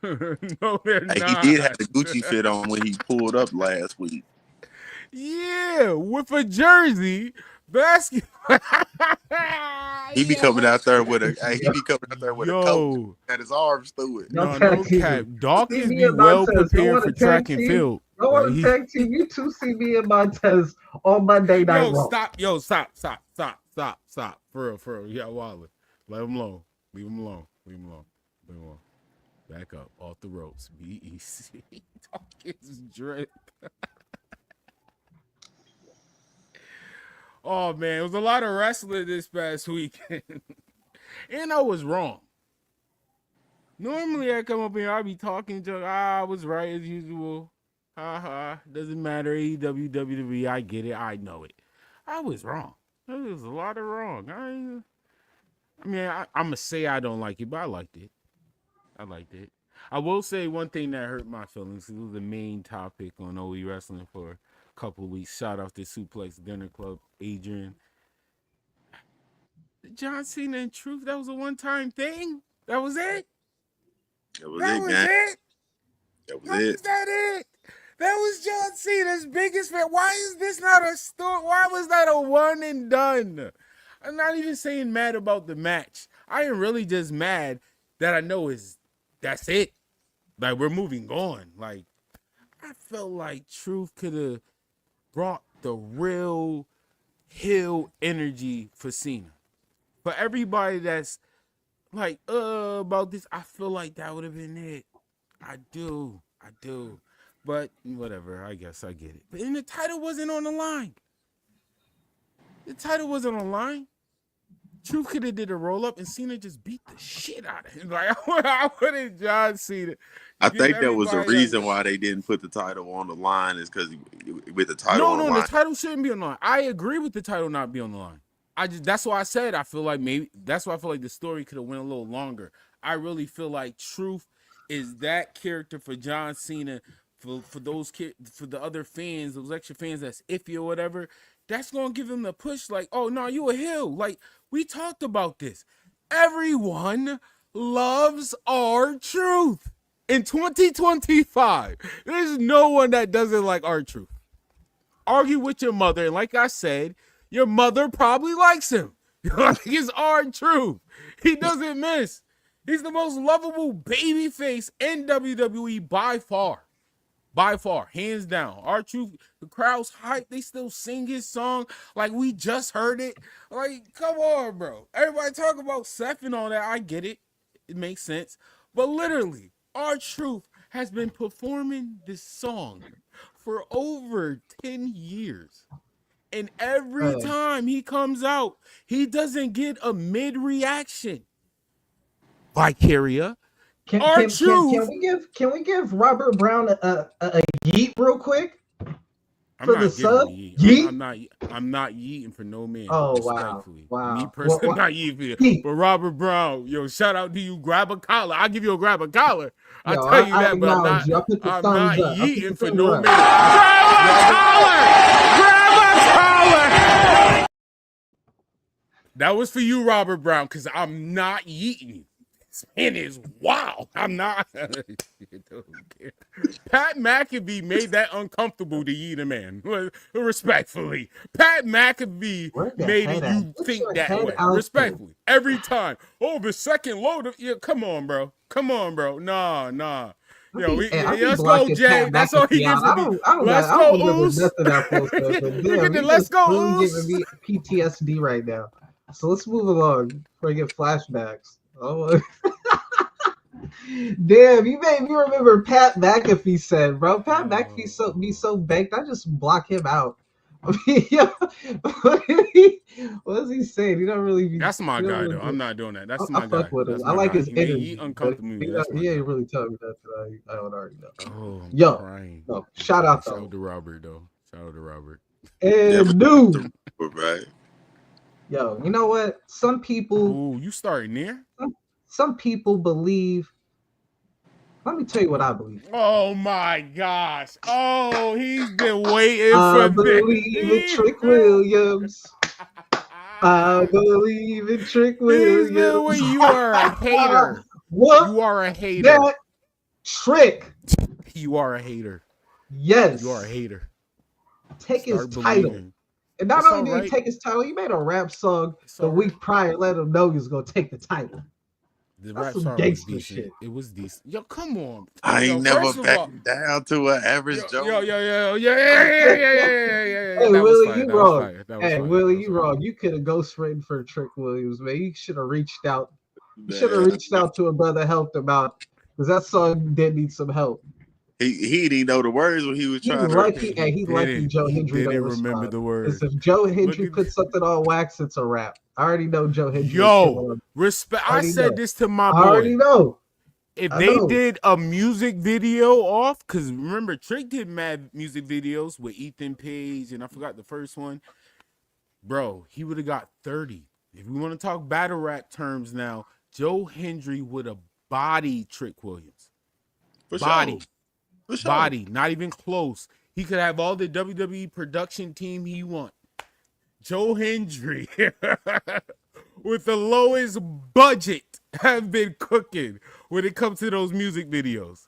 No, they're Hey, not. he did have the Gucci fit on when he pulled up last week. Yeah, with a jersey, basketball. He be coming out there with a Yo. coat and his arms through it. No cap. Dawkins be well prepared for track and field. I want to tag team you two, CB and Montez on Monday Night Raw. Stop. For real. Yeah, Waller. Let him alone. Leave him alone. Back up. Off the ropes. Be easy. Dawkins drip. Oh, man. It was a lot of wrestling this past weekend. And I was wrong. Normally, I come up here, I be talking to, I was right as usual. Doesn't matter. AEW, WWE, I get it. I know it. I was wrong. There was a lot of wrong. I'm going to say I don't like it, but I liked it. I will say one thing that hurt my feelings. It was the main topic on WE Wrestling for a couple of weeks. Shout out to Suplex Dinner Club, Adrian. John Cena and Truth, that was a one-time thing? That was it? That was it. That was John Cena's biggest fan. Why is this not a story? Why was that a one and done? I'm not even saying mad about the match. I am really just mad that I know that's it. Like, we're moving on. Like, I felt like Truth could have brought the real heel energy for Cena. For everybody that's like, about this, I feel like that would have been it. I do. But whatever, I guess I get it. But the title wasn't on the line. Truth could have did a roll up and Cena just beat the shit out of him. Like, I wanted John Cena. I think that was the reason why they didn't put the title on the line is because with the title on the line. No, the title shouldn't be on the line. I agree with the title not be on the line. That's why I said I feel like the story could have went a little longer. I really feel like Truth is that character for John Cena, for the other fans, those extra fans that's iffy or whatever. That's gonna give them the push. Like, oh no, you a heel. Like, we talked about this. Everyone loves R-Truth in 2025. There's no one that doesn't like R-Truth. Argue with your mother, and like I said, your mother probably likes him. Like, it's R-Truth. He doesn't miss. He's the most lovable babyface in WWE by far. Hands down. R-Truth, the crowd's hype. They still sing his song like we just heard it. Like, come on, bro. Everybody talk about Seth and all that. I get it. It makes sense. But literally, R-Truth has been performing this song for over 10 years. And every time he comes out, he doesn't get a mid-reaction. Vicaria. Can we give Robert Brown a yeet real quick? For the sub? I'm not yeeting for no man. Oh, respectfully. Wow. Me personally, not yeeting. But Robert Brown, yo, shout out to you. Grab a collar. I'll give you a grab a collar. I'll tell you that, but I'm not yeeting for no man. Grab a collar! That was for you, Robert Brown, because I'm not yeeting you. This man is wild. I'm not. Pat McAfee made that uncomfortable to yeet a man. Respectfully. Pat McAfee made you think that way. Respectfully. Every time. Oh, the second load. Yeah, come on, bro. Nah. Yo, let's go, Jay. That's all he gets to me. Let's go, Oos. Let's go, Oos. Giving me PTSD right now. So let's move along before I get flashbacks. Oh, damn! You made me remember Pat McAfee said, bro. Pat McAfee be so baked. I just block him out. I mean, what does he say? He don't really be. That's my guy, though. I'm not doing that. That's my guy. I like his energy. He uncomfortable. He ain't really telling me that I don't already know. Yo, shout out though. Shout out to Robert though. And dude, Right. Yo, you know what? Some people. Ooh, you starting there? Some people believe. Let me tell you what I believe. Oh my gosh! Oh, he's been waiting I for this. believe in Trick Williams. I believe in Trick He's been Williams. waiting. You are a hater. What? You are a hater. That Trick. You are a hater. Yes. You are a hater. Take his Start title. believing. And not It's only did all he right. take his title, he made a rap song the all week prior, let him know he was gonna take the title. The That's rap some song was gangster decent. shit. It was decent. Yo, come on. I Yo, ain't never first of all, backed down to an average Joe. Yeah. Hey, That was Willie, fire. you That was wrong. fire. That was Hey, fire. Willie, That was you fire. wrong. You could have ghostwritten for Trick Williams, man. You should have reached out. You should have Man, reached out to a brother, helped him out, because that song did need some help. he didn't know the words when he was He's trying to. lucky. Hey, he's lucky Joe He Hendry don't didn't remember respond. the Because words. if Joe Look Hendry at puts something on wax, it's a wrap. I already know Joe Hendry. Yo, respect. I already said know. this to my I already boy. know. If I they know. did a music video off, because remember, Trick did mad music videos with Ethan Page, and I forgot the first one. Bro, he would have got 30. If we want to talk battle rap terms now, Joe Hendry would have bodied Trick Williams. For Body. sure. For sure. Body. Not even close. He could have all the WWE production team he want. Joe Hendry, with the lowest budget, have been cooking when it comes to those music videos.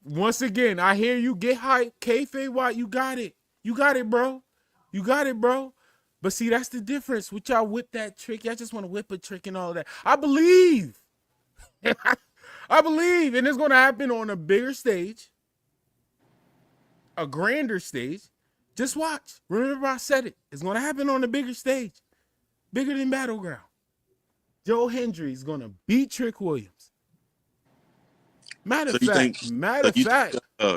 Once again, I hear you get hype. Kayfabe Watt, you got it. You got it, bro. You got it, bro. But see, that's the difference. With y'all whip that trick. Y'all just want to whip a trick and all that. I believe. I believe. And it's going to happen on a bigger stage. A grander stage. Just watch. Remember I said it. It's going to happen on a bigger stage. Bigger than Battleground. Joe Hendry is going to beat Trick Williams. Matter of fact.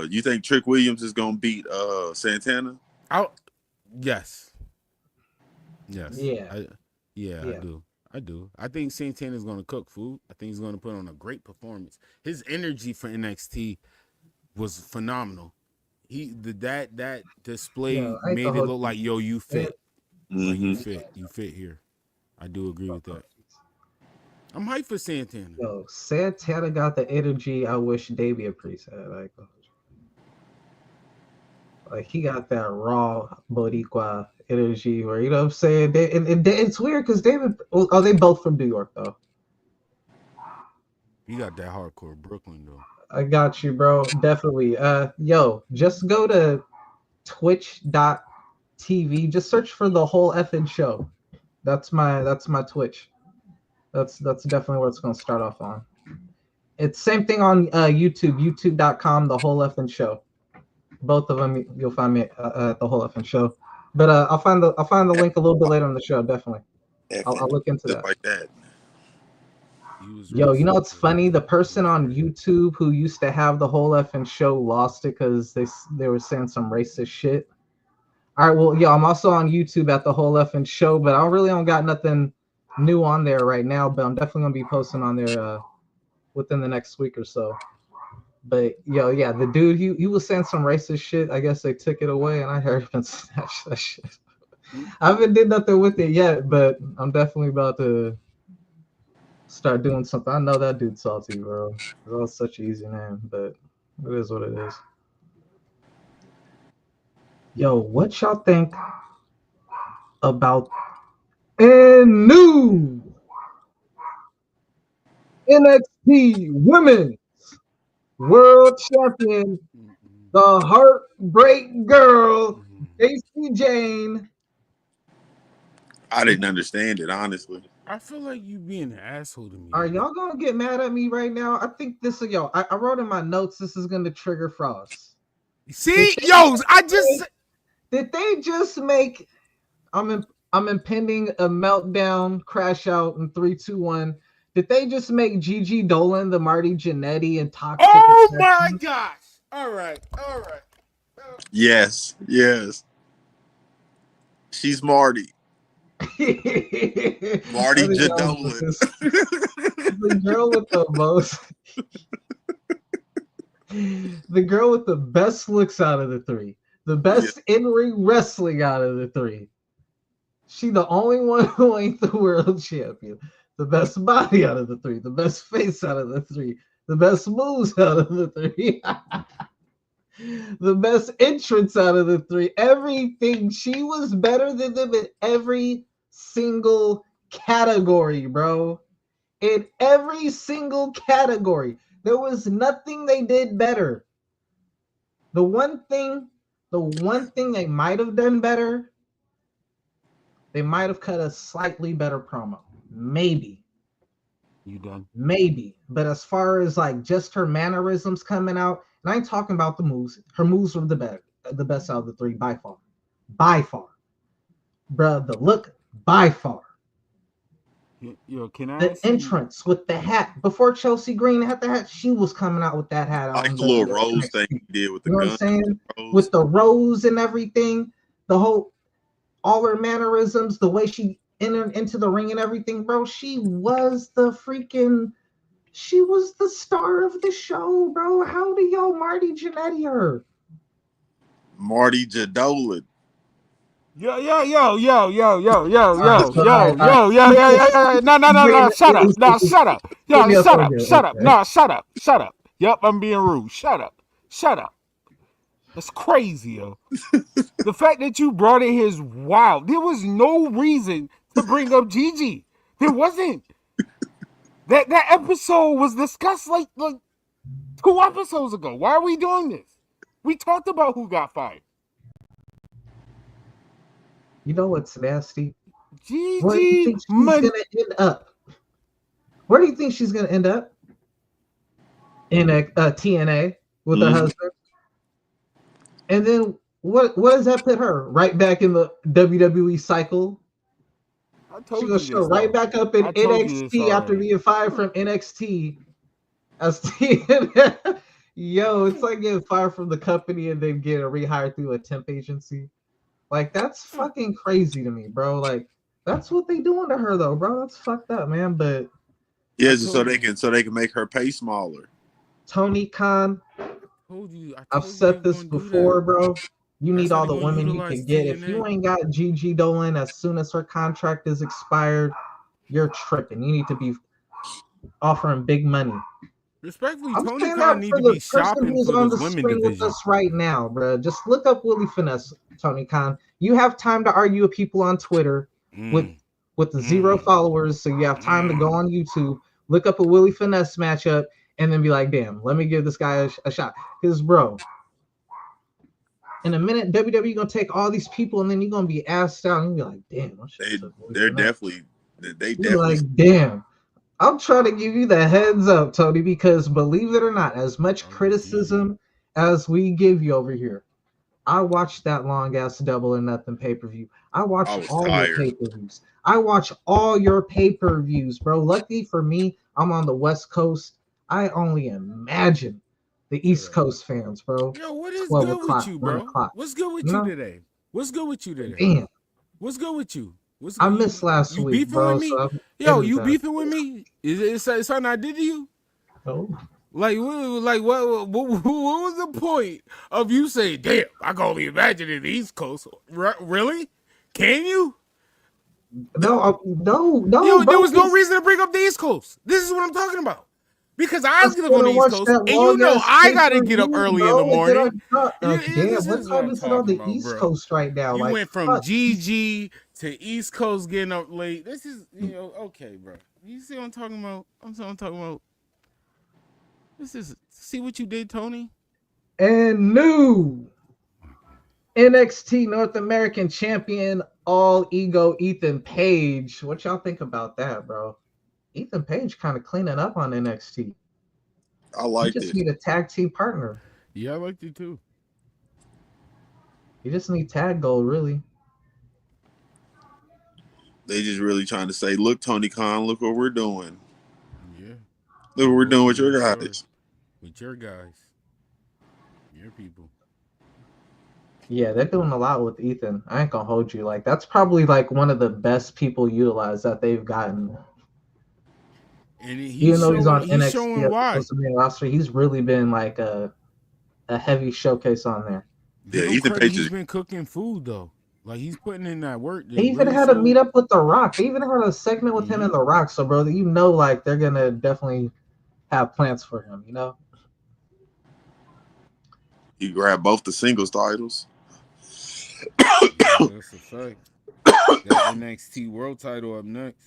You think Trick Williams is gonna beat Santana? Yes. Yeah. I do. I think Santana's gonna cook food. I think he's gonna put on a great performance. His energy for NXT was phenomenal. That display made it look like, yo, you fit. Mm-hmm. Like you fit here. I do agree with that. I'm hyped for Santana. Yo, Santana got the energy I wish Damian Priest had. Like he got that raw Boricua energy where, you know what I'm saying? And it's weird because David, are they both from New York though? You got that hardcore Brooklyn though. I got you, bro. Definitely. Yo, just go to twitch.tv. Just search for the whole effing show. That's my Twitch. That's definitely what it's gonna start off on. It's same thing on YouTube, youtube.com, the whole effing show. Both of them you'll find me at the whole effing show. But I'll find the link a little bit later in the show, definitely. I'll look into that. Like that. Yo, you know what's funny? The person on YouTube who used to have the whole effing show lost it because they were saying some racist shit. All right, well, yeah, I'm also on YouTube at the whole effing show, but I really don't got nothing new on there right now, but I'm definitely gonna be posting on there within the next week or so. But yo, yeah, the dude he was saying some racist shit. I guess they took it away, and I heard him snatch that shit. I haven't did nothing with it yet, but I'm definitely about to start doing something. I know that dude's salty, bro. That was such an easy name, but it is what it is. Yo, what y'all think about new NXT Women's World Champion, the Heartbreak Girl, Stacey Jane? I didn't understand it, honestly. I feel like you being an asshole to me. Are y'all gonna get mad at me right now? I think this is I wrote in my notes this is gonna trigger Frost. See, did they just make I'm impending a meltdown, crash out in 3, 2, 1. Did they just make Gigi Dolan the Marty Jannetty and Toxic? Oh my gosh! All right. Yes. She's Marty. Marty Jannetty. The girl with the most. The girl with the best looks out of the three. The best in-ring wrestling out of the three. She the only one who ain't the world champion. The best body out of the three, the best face out of the three, the best moves out of the three, the best entrance out of the three. Everything. She was better than them in every single category, bro. In every single category. There was nothing they did better. The one thing they might have done better, they might have cut a slightly better promo. Maybe. You done? Maybe. But as far as like just her mannerisms coming out, and I ain't talking about the moves. Her moves were the best out of the three by far. By far. Bruh, the look, by far. Yo, can I The entrance with the hat. Before Chelsea Green had the hat, she was coming out with that hat. I like the little rose thing he did with the gun. You know what I'm saying? With the rose and everything. The whole, all her mannerisms, the way she entered into the ring and everything, bro. She was the star of the show, bro. How do y'all Marty Jannetty her? Marty Jadolin. Yo. No. Shut up. Shut up. Yep, I'm being rude. Shut up. That's crazy, yo. The fact that you brought it here is wild. There was no reason to bring up Gigi. There wasn't. That episode was discussed like 2 episodes ago. Why are we doing this? We talked about who got fired. You know what's nasty? Gigi, where do you think she's gonna end up? Where do you think she's gonna end up? In a TNA with her husband, and then what does that put her? Right back in the WWE cycle. She's gonna show right back up in NXT after being fired from NXT as TNA. Yo, it's like getting fired from the company and then getting rehired through a temp agency. Like, that's fucking crazy to me, bro. Like, that's what they doing to her, though, bro. That's fucked up, man. But yeah, so they can make her pay smaller. Tony Khan, I've said this before, bro. You need all the women you can get. If you ain't got Gigi Dolan as soon as her contract is expired, you're tripping. You need to be offering big money. Respectfully, Tony Khan need to be shopping for this women division. With us right now, bro. Just look up Willie Finesse, Tony Khan. You have time to argue with people on Twitter with the 0 followers, so you have time to go on YouTube, look up a Willie Finesse matchup, and then be like, damn, let me give this guy a shot. Because, bro, in a minute, WWE gonna take all these people, and then you're gonna be asked out, and you're like, damn. They're definitely like, damn. I'm trying to give you the heads up, Tony, because believe it or not, as much criticism as we give you over here, I watched that long ass Double or Nothing pay-per-view. I watched all your pay-per-views. I watch all your pay-per-views, bro. Lucky for me, I'm on the West Coast. I only imagine the East Coast fans, bro. Yo, what is good with you, bro? What's good with you today? What's good with you today? Damn. What's good with you? I missed last week, beefing bro. With me? So yo, you beefing with me? Is it something I did to you? No. Like what was the point of you saying, damn, I can only imagine in the East Coast? Really? Can you? No. Yo, bro, there was no reason to bring up the East Coast. This is what I'm talking about. Because I get up on the East Coast, and you know I gotta get up early in the morning. Damn, what time is it on the East Coast right now? You went from GG to East Coast getting up late. This is, okay, bro. You see what I'm talking about? This is, see what you did, Tony? And new NXT North American Champion All Ego Ethan Page. What y'all think about that, bro? Ethan Page kind of cleaning up on NXT. I like it. You just need a tag team partner. Yeah, I liked it too. You just need tag gold, really. They just really trying to say, look, Tony Khan, look what we're doing. Yeah. Look what we're doing with your guys. With your guys. Your people. Yeah, they're doing a lot with Ethan. I ain't gonna hold you. Like, that's probably like one of the best people utilized that they've gotten. And even though he's on NXT showing why. Roster, he's really been like a heavy showcase on there. Yeah, Ethan Page has been cooking food though. Like he's putting in that work. They even had a meet up with The Rock. They even had a segment with him and The Rock. So, bro, you know, like they're gonna definitely have plans for him. You know. He grabbed both the singles titles. That's a fact. That NXT World Title up next.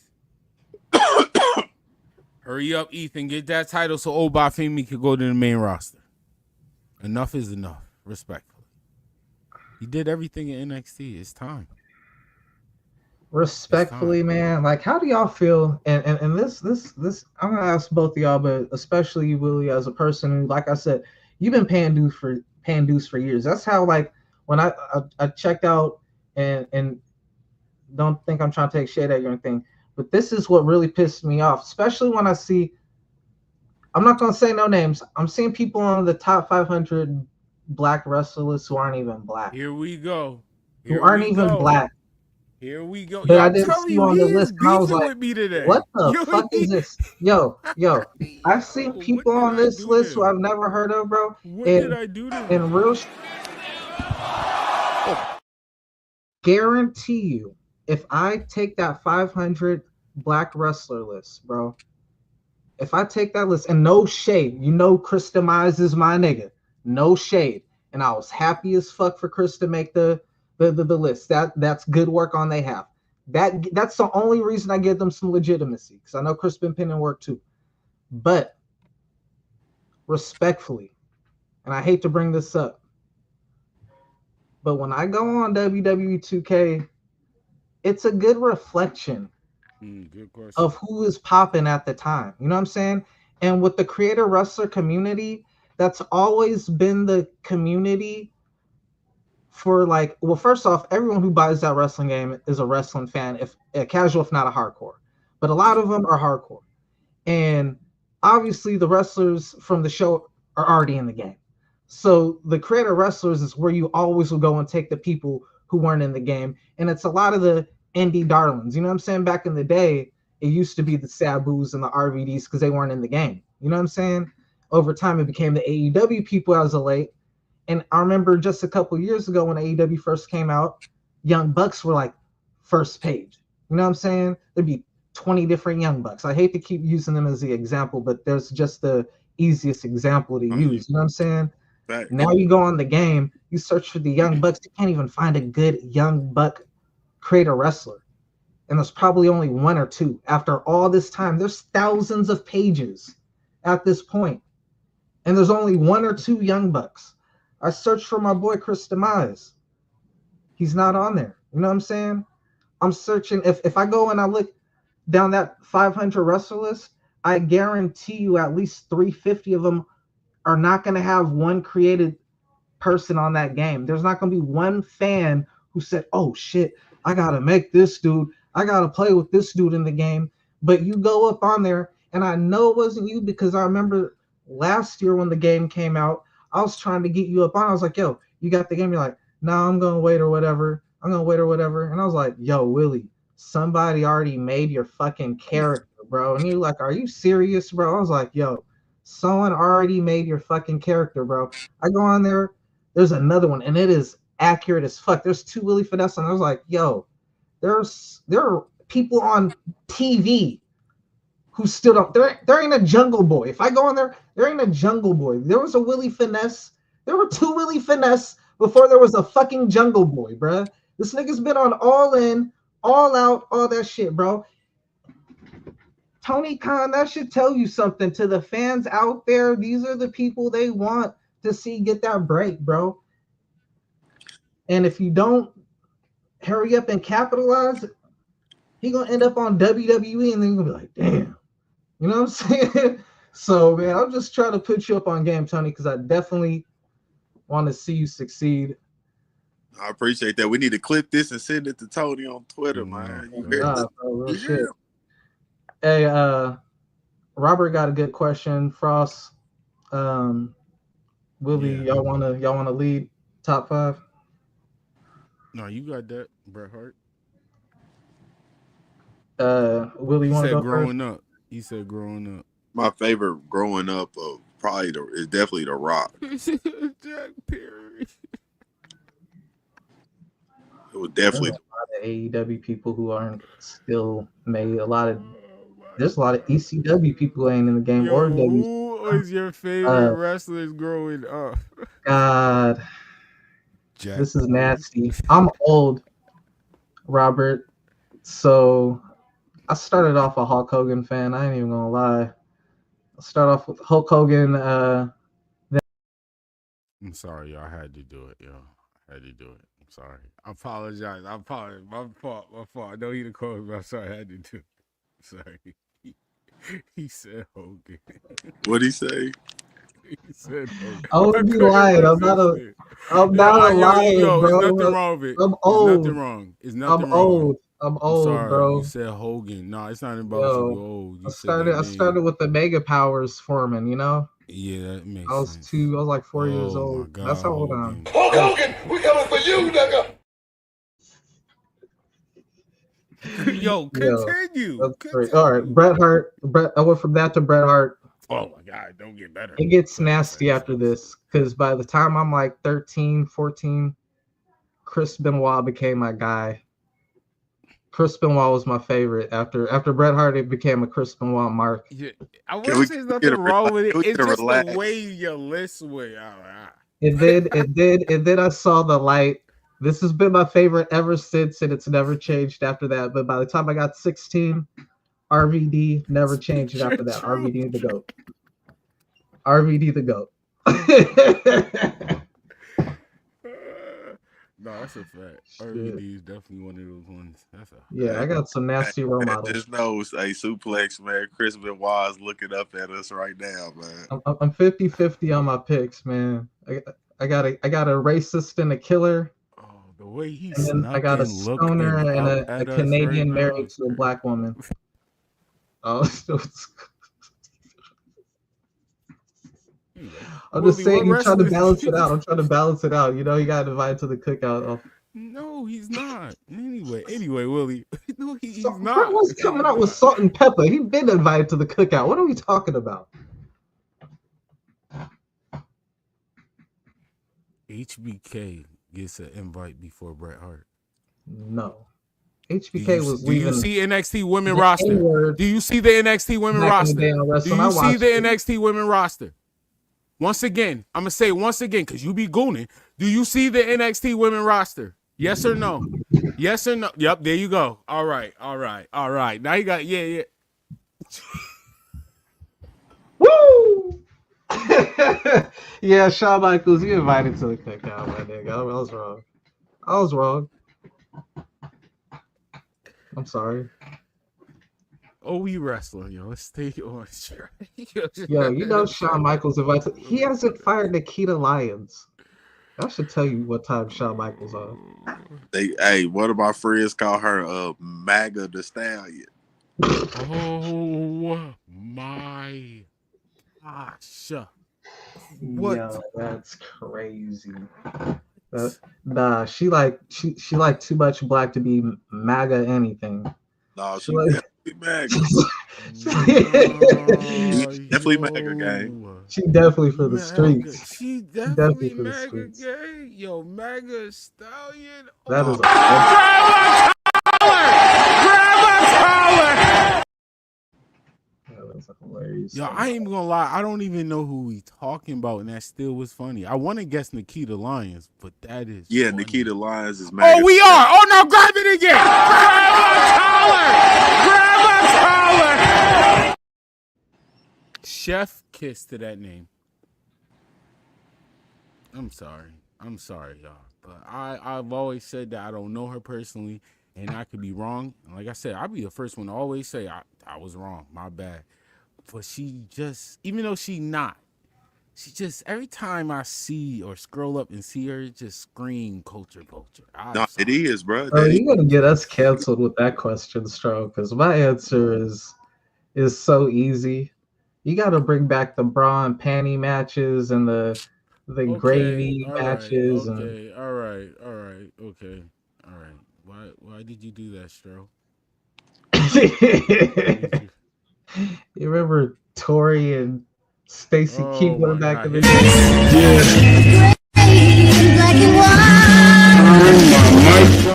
Hurry up, Ethan. Get that title so Obafemi can go to the main roster. Enough is enough. Respectfully. He did everything in NXT. It's time. Respectfully, man. Like, how do y'all feel? And this, I'm gonna ask both of y'all, but especially you, Willie, as a person who, like I said, you've been paying dues for years. That's how, like, when I checked out, and don't think I'm trying to take shade at you or anything, but this is what really pissed me off, especially when I see, I'm not gonna say no names, I'm seeing people on the top 500 black wrestlers who aren't even black. Here we go. Who aren't even black. Here we go. But Yo, I I'm didn't telling see you, on he the is list, and I was beefing like, with me today. what the fuck is this? Yo, I've seen people on this list who I've never heard of, bro. What did I do to him? And real guarantee you, if I take that 500 black wrestler list, bro, if I take that list, and no shade, you know Chris Demise is my nigga, no shade, and I was happy as fuck for Chris to make the list. That's good work on they have. That's the only reason I give them some legitimacy, because I know Chris been pinning work too. But respectfully, and I hate to bring this up, but when I go on WWE 2K, it's a good reflection of who is popping at the time. You know what I'm saying? And with the creator wrestler community, that's always been the community for, like, well, first off, everyone who buys that wrestling game is a wrestling fan, if a casual, if not a hardcore. But a lot of them are hardcore. And obviously the wrestlers from the show are already in the game. So the creator wrestlers is where you always will go and take the people who weren't in the game. And it's a lot of the indie darlings. You know what I'm saying? Back in the day, it used to be the Sabus and the RVDs because they weren't in the game. You know what I'm saying? Over time, it became the AEW people as of late. And I remember just a couple years ago when AEW first came out, Young Bucks were like first page. You know what I'm saying? There'd be 20 different Young Bucks. I hate to keep using them as the example, but there's just the easiest example to use. You know what I'm saying? Right. Now you go on the game, you search for the Young Bucks, you can't even find a good Young Buck creator wrestler. And there's probably only one or two. After all this time, there's thousands of pages at this point. And there's only one or two Young Bucks. I searched for my boy Chris Demise. He's not on there. You know what I'm saying? I'm searching. If I go and I look down that 500 wrestler list, I guarantee you at least 350 of them are not going to have one created person on that game. There's not going to be one fan who said, oh shit, I got to make this dude. I got to play with this dude in the game. But you go up on there, and I know it wasn't you, because I remember last year when the game came out, I was trying to get you up on. I was like, yo, you got the game? You're like, nah, I'm going to wait or whatever. And I was like, yo, Willie, somebody already made your fucking character, bro. And you're like, are you serious, bro? I was like, yo, someone already made your fucking character, bro. I go on there, there's another one, and it is accurate as fuck. There's two Willie Finesse, and I was like, yo, there are people on TV who still don't. There ain't a Jungle Boy. If I go on there, there ain't a Jungle Boy. There was a Willie Finesse. There were two Willie Finesse before there was a fucking Jungle Boy, bruh. This nigga's been on All In, All Out, all that shit, bro. Tony Khan, that should tell you something to the fans out there. These are the people they want to see get that break, bro. And if you don't hurry up and capitalize, he gonna end up on WWE, and then you're gonna be like, damn. You know what I'm saying? So, man, I'm just trying to put you up on game, Tony, because I definitely want to see you succeed. I appreciate that. We need to clip this and send it to Tony on Twitter, man. You hear bro, real shit. Hey, Robert got a good question. Frost, Willie, y'all wanna lead top 5? No, you got that, Bret Hart. Willie, you want to go growing first? up. He said growing up. My favorite growing up probably is definitely The Rock. Jack Perry. was There's definitely a lot of AEW people who aren't still made. There's a lot of ECW people who ain't in the game Yo, or who was your favorite Uh, wrestlers growing up? God, Jack. this is nasty. I'm old, Robert. So I started off a Hulk Hogan fan. I ain't even gonna lie. I started off with Hulk Hogan. I'm sorry, y'all. I had to do it, yo. I had to do it. I'm sorry. I apologize. I apologize. My fault. My fault. I know he the call me. I'm sorry. I had to do it. Sorry. He said Hogan. What'd he say? He said Hogan. I would be lying. I'm not a liar, Yo, bro. it's nothing wrong with it. I'm It's old. nothing wrong. It's nothing I'm wrong. old. I'm old, sorry. bro. You said Hogan. No, it's not about Yo, you. Old. You I said that started with the Mega Powers forming, you know? Yeah, that makes I was sense. I was like 4 years Oh, old. my God, That's how old I am. Hulk Hogan, we coming for you, nigga. Yo, continue. That's great. All right, Bret Hart. I went from that to Bret Hart. Oh my God, don't get better. It gets nasty after this because by the time I'm like 13, 14, Chris Benoit became my guy. Chris Benoit was my favorite. After Bret Hart, it became a Chris Benoit mark. Yeah, I wouldn't say there's nothing wrong with it. It's just the way your list went. It did. And then I saw the light. This has been my favorite ever since, and it's never changed after that. But by the time I got 16, RVD never changed after that. RVD the GOAT. RVD the GOAT. No, that's a fact. RVD is definitely one of those ones. That's a I got some nasty role models. Just know, Suplex, man. Chris Benoit is looking up at us right now, man. I'm 50-50 on my picks, man. I got a racist and a killer. Oh, the way he and then I got a stoner and a Canadian married to a black woman. Oh, I'm just saying, you're trying to balance it out. I'm trying to balance it out. You know, you got invited to the cookout. No, he's not. Anyway, Willie. No, he's not. Brett was coming out with salt and pepper. He's been invited to the cookout. What are we talking about? HBK gets an invite before Bret Hart. No. HBK was leaving. Do you see NXT women roster? Do you see the NXT women roster? Do you see the NXT women roster? Once again, I'm going to say once again, because you be gooning. Do you see the NXT women roster? Yes or no? Yes or no? Yep, there you go. All right. Now you got, yeah. Woo! Yeah, Shawn Michaels, you invited to the cookout, my nigga. I was wrong. I'm sorry. WE Wrestling, yo. Let's take it on track. Yo, you know Shawn Michaels invited. He hasn't fired Nikita Lyons. I should tell you what time Shawn Michaels on. Hey, one of my friends call her MAGA the Stallion. Oh my gosh. What? Yo, that's crazy. Nah, she like too much black to be MAGA anything. No, she like MAGA. Definitely MAGA gang. She definitely for the streets. She definitely for the streets. Gang. Yo, MAGA Stallion. That is hilarious. Yo, I ain't gonna lie. I don't even know who we talking about, and that still was funny. I want to guess Nikita Lyons, but that is funny. Nikita Lyons is MAGA. Oh, we are. Oh no, grab it again. Grab a collar. Chef kiss to that name. I'm sorry, y'all, but I've always said that I don't know her personally, and I could be wrong. And like I said, I'll be the first one to always say I was wrong. My bad. But she just, even though she just every time I see or scroll up and see her, it just scream culture. No, it is, bro. You're gonna get us canceled with that question, Stro, because my answer is so easy. You got to bring back the bra and panty matches and the gravy matches. Okay, all right. Why did you do that, Stro? You remember Tori and Stacy Keebler back in the day? Yeah.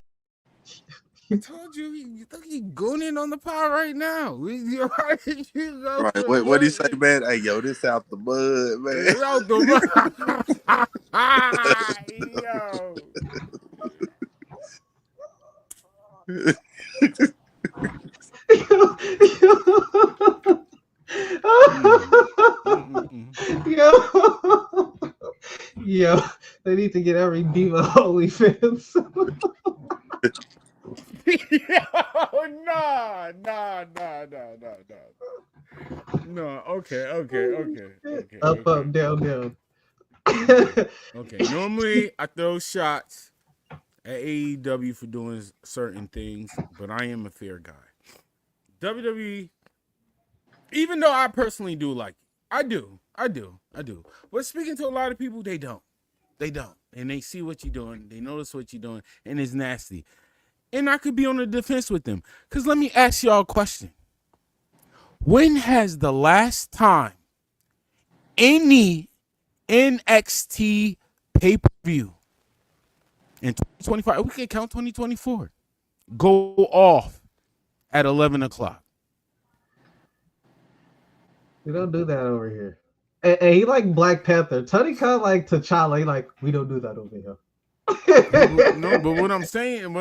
I told you, you think he gooning on the pod right now. You know, Right. What do you say, man? Hey, yo, this out the mud, man. it's out the Yo, they need to get every diva OnlyFans. No. Okay. Up, down. Okay. Normally, I throw shots at AEW for doing certain things, but I am a fair guy. WWE, even though I personally do like it, I do. But speaking to a lot of people, they don't. And they see what you're doing. They notice what you're doing, and it's nasty. And I could be on the defense with them. Because let me ask y'all a question. When has the last time any NXT pay-per-view in 2025, we can count 2024, go off at 11 o'clock? We don't do that over here. And he like Black Panther. Tony Khan like T'Challa. He like, we don't do that over here. No, but what I'm saying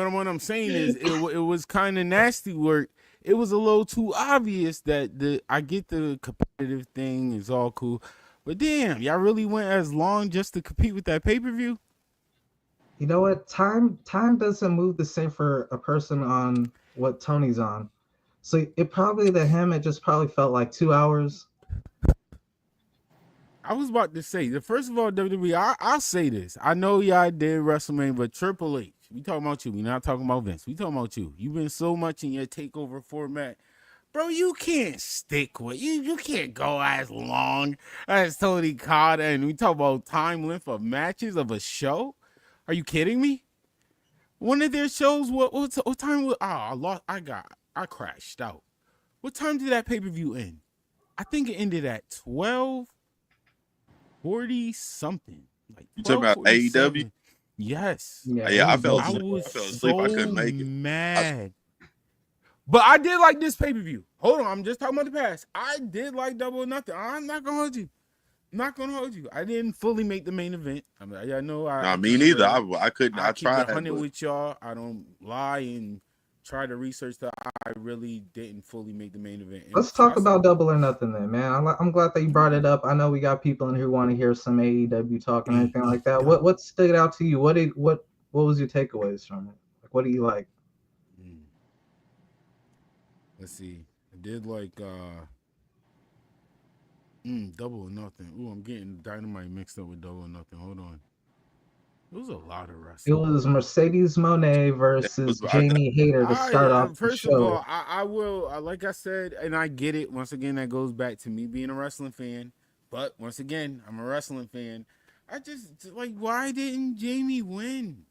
is it was kind of nasty work. It was a little too obvious that I get the competitive thing is all cool, but damn, y'all really went as long just to compete with that pay-per-view? You know what? Time doesn't move the same for a person on what Tony's on. So it probably to him it just probably felt like 2 hours. I was about to say, first of all, WWE, I'll say this. I know y'all did WrestleMania, but Triple H, we talking about you. We not talking about Vince. We talking about you. You've been so much in your takeover format. Bro, you can't stick with you can't go as long as Tony Khan, and we talk about time length of matches of a show. Are you kidding me? One of their shows, what time was I crashed out. What time did that pay-per-view end? I think it ended at 12:40 something. Like you talking about AEW? Yes. Yeah, I fell asleep. I fell asleep. I couldn't make it. Mad. But I did like this pay-per-view. Hold on, I'm just talking about the past. I did like Double or Nothing. I'm not gonna hold you. I didn't fully make the main event. I mean, I know. Me neither. I couldn't. I tried. I keep it 100 with y'all. I don't lie and try to research that. I really didn't fully make the main event. Let's talk about Double or Nothing then, man. I'm glad that you brought it up. I know we got people in here who want to hear some AEW talk and everything like that. What stood out to you? What was your takeaways from it? Like, what do you like? Let's see. I did like Double or Nothing. Ooh, I'm getting Dynamite mixed up with Double or Nothing. Hold on. It was a lot of wrestling. It was Mercedes Moné versus Jamie Hayter to start off the first show. of all, I will, like I said, and I get it. Once again, that goes back to me being a wrestling fan. But once again, I'm a wrestling fan. I just like, why didn't Jamie win?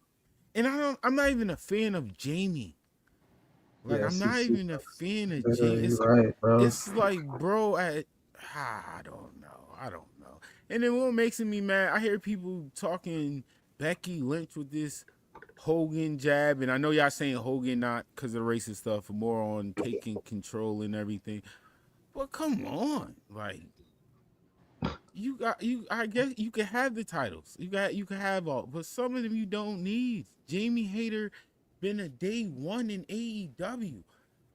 And I'm not even a fan of Jamie. Like, I'm not even a fan of Jamie. It's, right, bro. It's like, bro, I don't know. And then what makes me mad, I hear people talking Becky Lynch with this Hogan jab, and I know y'all saying Hogan not because of the racist stuff, more on taking control and everything. But come on, like I guess you can have the titles. You can have all, but some of them you don't need. Jamie Hayter been a day one in AEW.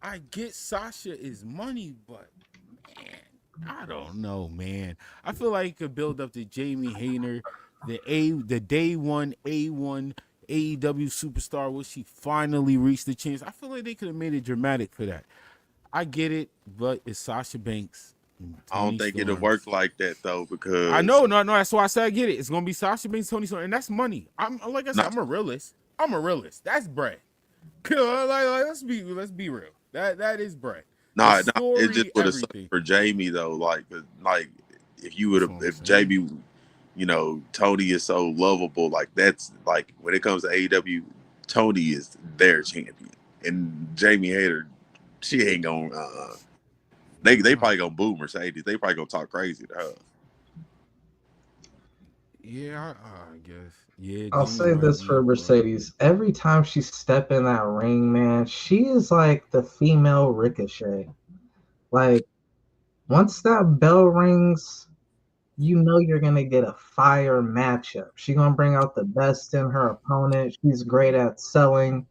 I get Sasha is money, but man, I don't know, man. I feel like it could build up to Jamie Hayter, the day one A1 AEW superstar, where she finally reached the chance. I feel like they could have made it dramatic for that. I get it, but it's Sasha Banks. I don't think it'll work like that though, because I know, no, that's why I said I get it. It's gonna be Sasha Banks, Tony Storm, and that's money. I'm like I said, I'm a realist. That's bread. Let's be real. That is bread. No, it just would have sucked for Jamie though. Like if you would have, if Jamie, Tony is so lovable. Like that's like when it comes to AEW, Tony is their champion, and Jamie Hayter, she ain't gonna. They probably gonna boo Mercedes. They probably gonna talk crazy to her. Yeah, I guess. Yeah, I'll Jamie say might this be for up on it. Mercedes. Every time she step in that ring, man, she is like the female Ricochet. Like once that bell rings, you know you're gonna get a fire matchup. She's gonna bring out the best in her opponent. She's great at selling,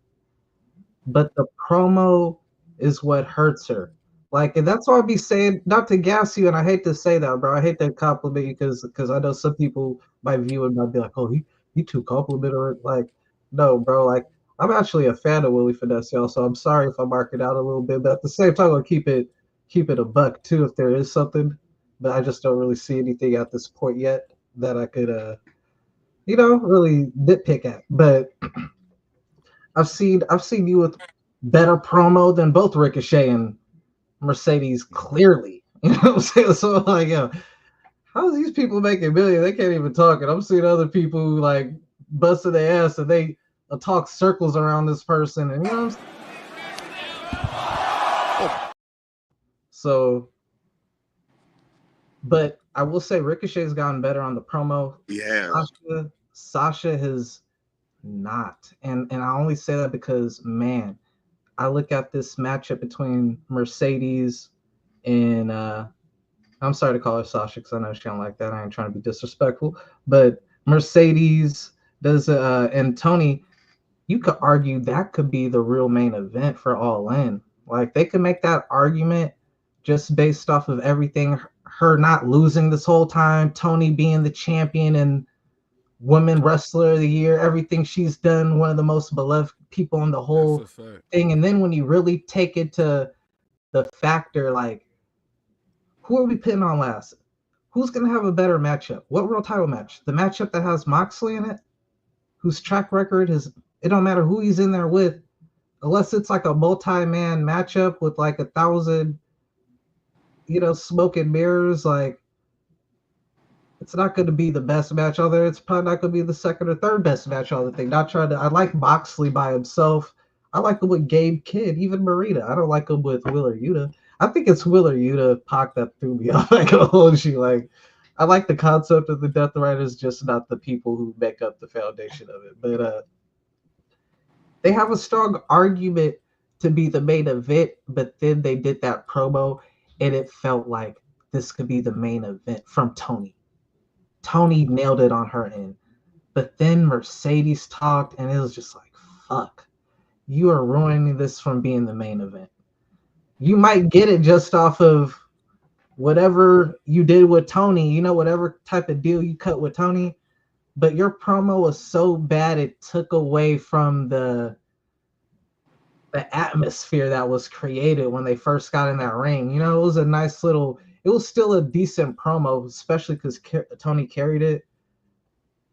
but the promo is what hurts her. Like, and that's why I be saying, not to gas you, and I hate to say that, bro. I hate to compliment you because I know some people might view it might be like, oh, he too complimentary. Like, no, bro. Like, I'm actually a fan of Willie Finesse, y'all. So I'm sorry if I mark it out a little bit, but at the same time, I'll keep it a buck too if there is something. But I just don't really see anything at this point yet that I could, really nitpick at. But I've seen you with better promo than both Ricochet and Mercedes clearly. You know what I'm saying? So I'm like, yo, how's these people making millions? They can't even talk. And I'm seeing other people who like busting their ass and they talk circles around this person. And you know what I'm saying? So, but I will say Ricochet's gotten better on the promo. Yeah. Sasha has not. And I only say that because, man, I look at this matchup between Mercedes and I'm sorry to call her Sasha because I know she don't like that. I ain't trying to be disrespectful, but Mercedes does and Tony, you could argue that could be the real main event for All In. Like they could make that argument just based off of everything, her not losing this whole time, Tony being the champion and Women Wrestler of the Year, everything she's done, one of the most beloved people in the whole thing. And then when you really take it to the factor, like, who are we putting on last? Who's going to have a better matchup? What world title match? The matchup that has Moxley in it, whose track record is, it don't matter who he's in there with, unless it's like a multi-man matchup with like 1,000, smoke and mirrors, like, it's not going to be the best match on there. It's probably not going to be the second or third best match on the thing. Not trying to. I like Moxley by himself. I like him with Gabe Kidd, even Marita. I don't like him with Willer Yuta. I think it's Willer Yuta, Pac, that threw me off. I can hold you. Like, I like the concept of the Death Riders, just not the people who make up the foundation of it. But they have a strong argument to be the main event, but then they did that promo, and it felt like this could be the main event from Tony. Tony nailed it on her end. But then Mercedes talked, and it was just like, fuck. You are ruining this from being the main event. You might get it just off of whatever you did with Tony, whatever type of deal you cut with Tony. But your promo was so bad, it took away from the atmosphere that was created when they first got in that ring. It was a nice little... It was still a decent promo, especially because Tony carried it.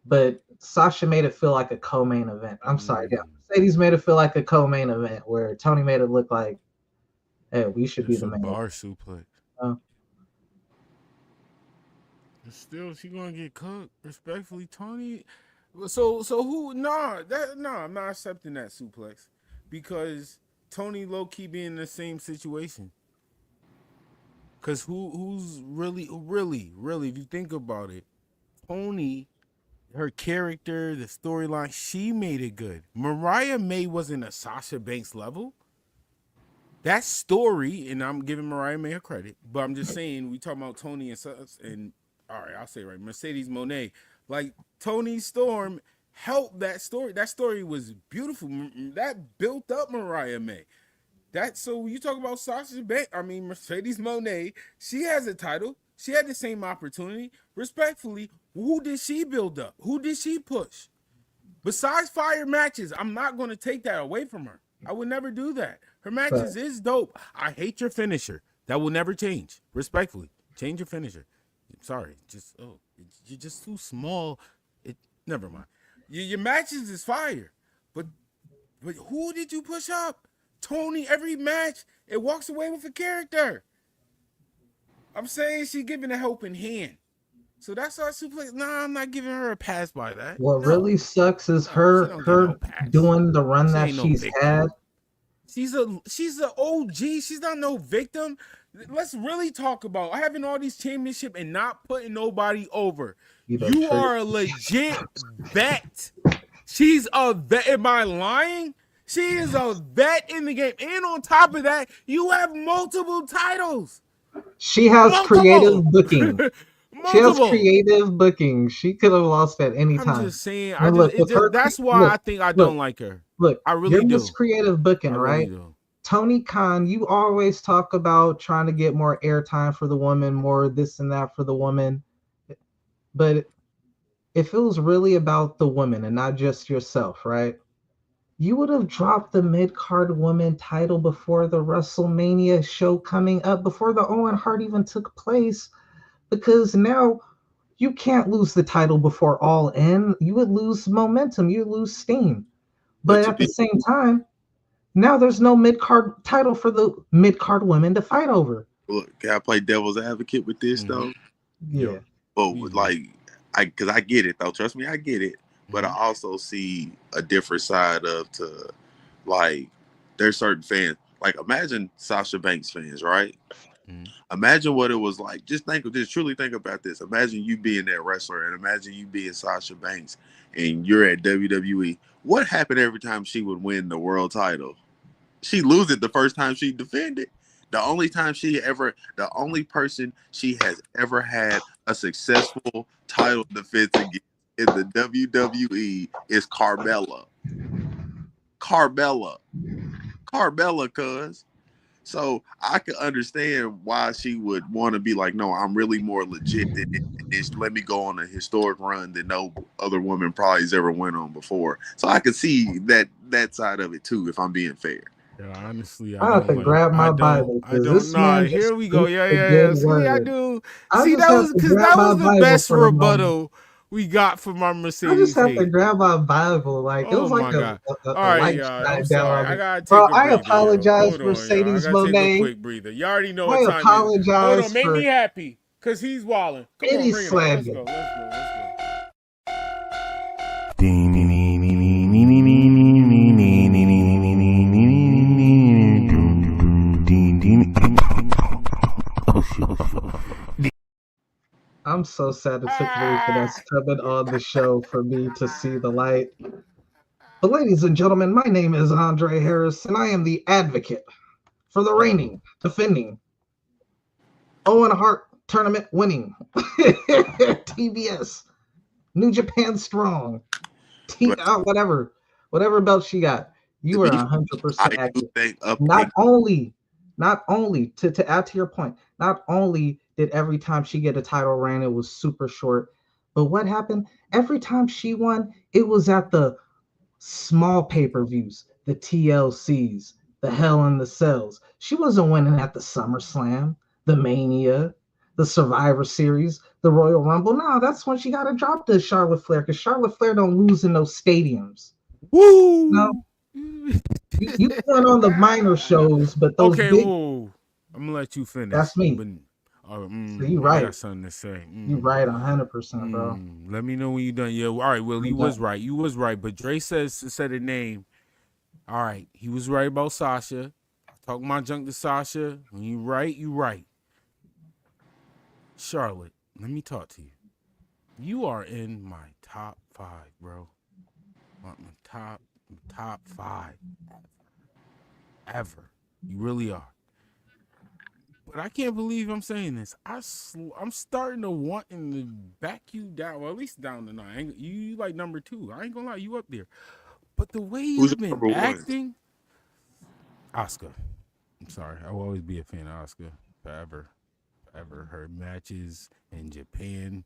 But Sasha made it feel like a co-main event. I'm sorry, yeah. Mercedes made it feel like a co-main event, where Tony made it look like, hey, we should be the main bar event. suplex. Still, she gonna get cooked. Respectfully, Tony. So who? Nah, I'm not accepting that suplex because Tony low key being in the same situation. Cause who's really, if you think about it, Tony, her character, the storyline, she made it good. Mariah May wasn't a Sasha Banks level. That story, and I'm giving Mariah May her credit, but I'm just saying we talking about Tony and all right, I'll say it right, Mercedes Moné. Like Tony Storm helped that story. That story was beautiful. That built up Mariah May. So you talk about Mercedes Moné, she has a title. She had the same opportunity. Respectfully, who did she build up? Who did she push? Besides fire matches, I'm not going to take that away from her. I would never do that. Her matches is dope. I hate your finisher. That will never change. Respectfully, change your finisher. Sorry, you're just too small. Never mind. Your matches is fire, but who did you push up? Tony, every match, it walks away with a character. I'm saying she's giving a helping hand. So that's our suplex. Nah, I'm not giving her a pass by that. What really sucks is her doing the run that she's had. She's a OG. She's not no victim. Let's really talk about having all these championship and not putting nobody over. You are a legit vet. She's a vet. Am I lying? She is a vet in the game. And on top of that, you have multiple titles. She has creative booking. She has creative booking. She could have lost at any time. I'm just saying. That's why I think I don't like her. Look, I really do. This creative booking, right? Tony Khan, you always talk about trying to get more airtime for the woman, more this and that for the woman. But if it was really about the woman and not just yourself, right? You would have dropped the mid-card woman title before the WrestleMania show coming up, before the Owen Hart even took place, because now you can't lose the title before All In. You would lose momentum. You would lose steam. But at the same time, now there's no mid-card title for the mid-card women to fight over. Look, can I play devil's advocate with this, though? Yeah. But, because I get it, though. Trust me, I get it. But I also see a different side there's certain fans. Like, imagine Sasha Banks fans, right? Imagine what it was like. Just truly think about this. Imagine you being that wrestler, and imagine you being Sasha Banks, and you're at WWE. What happened every time she would win the world title? She lose it the first time she defended. The only person she has ever had a successful title defense against in the WWE is Carmella. Cuz. So I could understand why she would want to be like, no, I'm really more legit than this. Let me go on a historic run that no other woman probably has ever went on before. So I could see that side of it too, if I'm being fair. Yeah, honestly, I have to grab my Bible. Here we go. Yeah. See, I do. See, that was the best rebuttal we got from our Mercedes. I just have to grab my Bible. Like, it was like a light shine down. I gotta take Bro, a breather. I apologize, Mercedes Monet. Take a quick breather. You already know what time it is. Apologize. Hold on, make me happy, because he's wilding. Come on, bring it. Let's go. I'm so sad it took me for that coming on the show for me to see the light. But ladies and gentlemen, my name is Andre Harris, and I am the advocate for the reigning, defending, Owen Hart tournament winning, TBS, New Japan Strong, whatever belt she got. You are 100% accurate. Not only to add to your point, not only did every time she get a title reign, it was super short, but what happened? Every time she won, it was at the small pay-per-views, the TLCs, the Hell in the Cells. She wasn't winning at the SummerSlam, the Mania, the Survivor Series, the Royal Rumble. No, that's when she got to drop to Charlotte Flair, because Charlotte Flair don't lose in those stadiums. Woo! No. You went on the minor shows, but those big... I'm gonna let you finish. That's me. So you right. I got something to say. You right 100%, bro. Let me know when you're done. Yeah, all right, Will, you was right. You was right. But Dre said a name. All right, he was right about Sasha. Talking my junk to Sasha. When you right, you right. Charlotte, let me talk to you. You are in my top 5, bro. My top 5 ever. You really are. But I can't believe I'm saying this. I'm starting to want to back you down, well, at least down to 9. You like number 2. I ain't gonna lie, you up there. But the way you've been acting, Asuka. I'm sorry, I will always be a fan of Asuka forever. Her matches in Japan,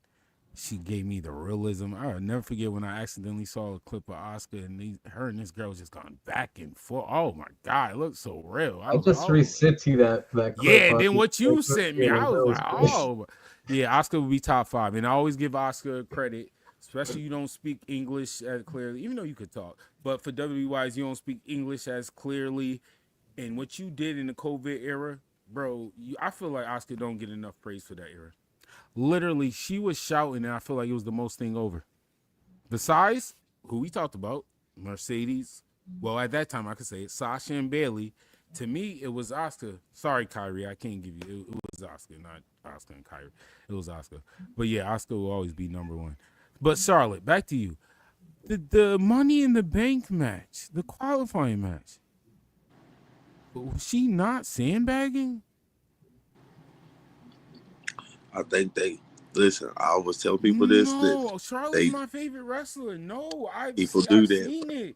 she gave me the realism. I'll never forget when I accidentally saw a clip of Asuka and her and this girl was just going back and forth. Oh my God, it looked so real. I just resent you that clip. Yeah, then what you sent me, I was like, oh. Yeah, Asuka would be top 5. And I always give Asuka credit, especially you don't speak English as clearly, even though you could talk. But for WWE's, you don't speak English as clearly. And what you did in the COVID era, bro, I feel like Asuka don't get enough praise for that era. Literally, she was shouting, and I feel like it was the most thing over. Besides, who we talked about, Mercedes, Well, at that time, I could say it. Sasha and Bailey. To me, it was Oscar. Sorry, Kyrie, I can't give you. It was Oscar, not Oscar and Kyrie. It was Oscar. But yeah, Oscar will always be number one. But Charlotte, back to you. The Money in the Bank match, the qualifying match. Was she not sandbagging? I think they listen. I always tell people this. No, that Charlotte's my favorite wrestler. No, I've do that, seen it.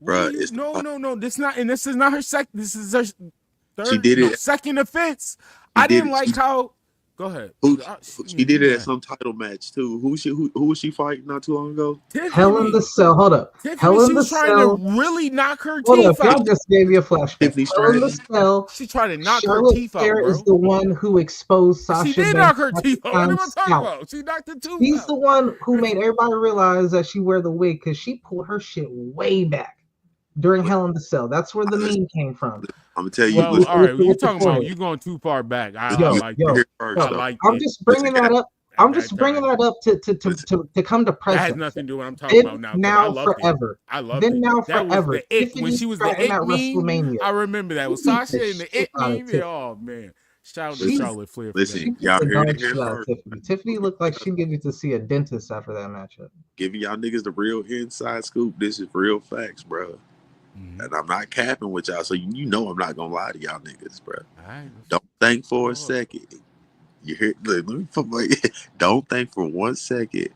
Bro, No. This not, and this is not her second. This is her third. She did it. Second offense. I didn't like how. Go ahead. She did it at some title match too. Who was she fighting not too long ago? Tiffany. Hell in the Cell. Hold up. Tiffany, Hell in she the was trying Cell. to really knock her Hold teeth up. Y'all out. just gave me a flashback. Hell in the Cell. She tried to knock Charlotte her teeth out, Flair bro. is the one who exposed Sasha. She did Banks knock her teeth out. What am I talking scalp. about? She knocked the tooth He's out. the one who made everybody realize that she wear the wig because she pulled her shit way back during Hell in the Cell. That's where the meme came from. I'm gonna tell you. Well, all right, you talking about you going too far back. I like I'm just bringing that up. I'm just bringing that up to come to present. That has nothing to do with what I'm talking about now. Now I loved forever. It. I loved then it. Now that forever. Was the it. When she was the it at meme, WrestleMania. I remember that. It was Sasha and the it meme. Oh man. Shout out to Charlotte Flair. Listen, y'all heard it here first. Tiffany looked like she needed to see a dentist after that matchup. Giving y'all niggas the real inside scoop. This is real facts, bro. And I'm not capping with y'all, so you know I'm not gonna lie to y'all niggas, bro. Don't think for a second. You hear? Don't think for 1 second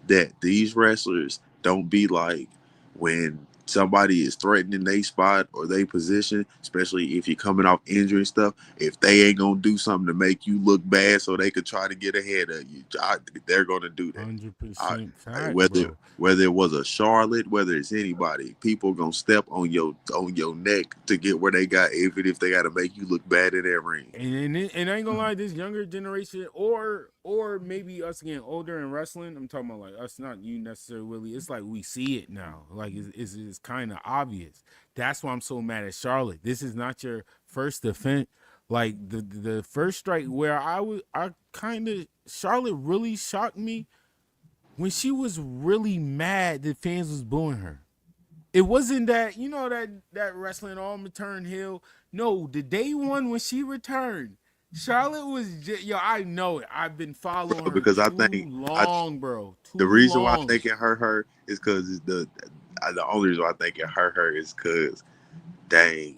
that these wrestlers don't be like when somebody is threatening their spot or their position, especially if you're coming off injury and stuff. If they ain't gonna do something to make you look bad, so they could try to get ahead of you, they're gonna do that. 100% fact, whether it was a Charlotte, whether it's anybody, people gonna step on your neck to get where they got, even if they got to make you look bad in that ring. And I ain't gonna lie, this younger generation, or maybe us getting older in wrestling. I'm talking about like us, not you necessarily. It's like we see it now. Like it's kind of obvious. That's why I'm so mad at Charlotte. This is not your first defense. Like the first strike where I kind of Charlotte really shocked me when she was really mad that fans was booing her. It wasn't that, you know, that wrestling all matern heel. No, the day one when she returned, Charlotte was just, I know it. I've been following her because I the reason why I think it hurt her is because the only reason why I think it hurt her is because, dang,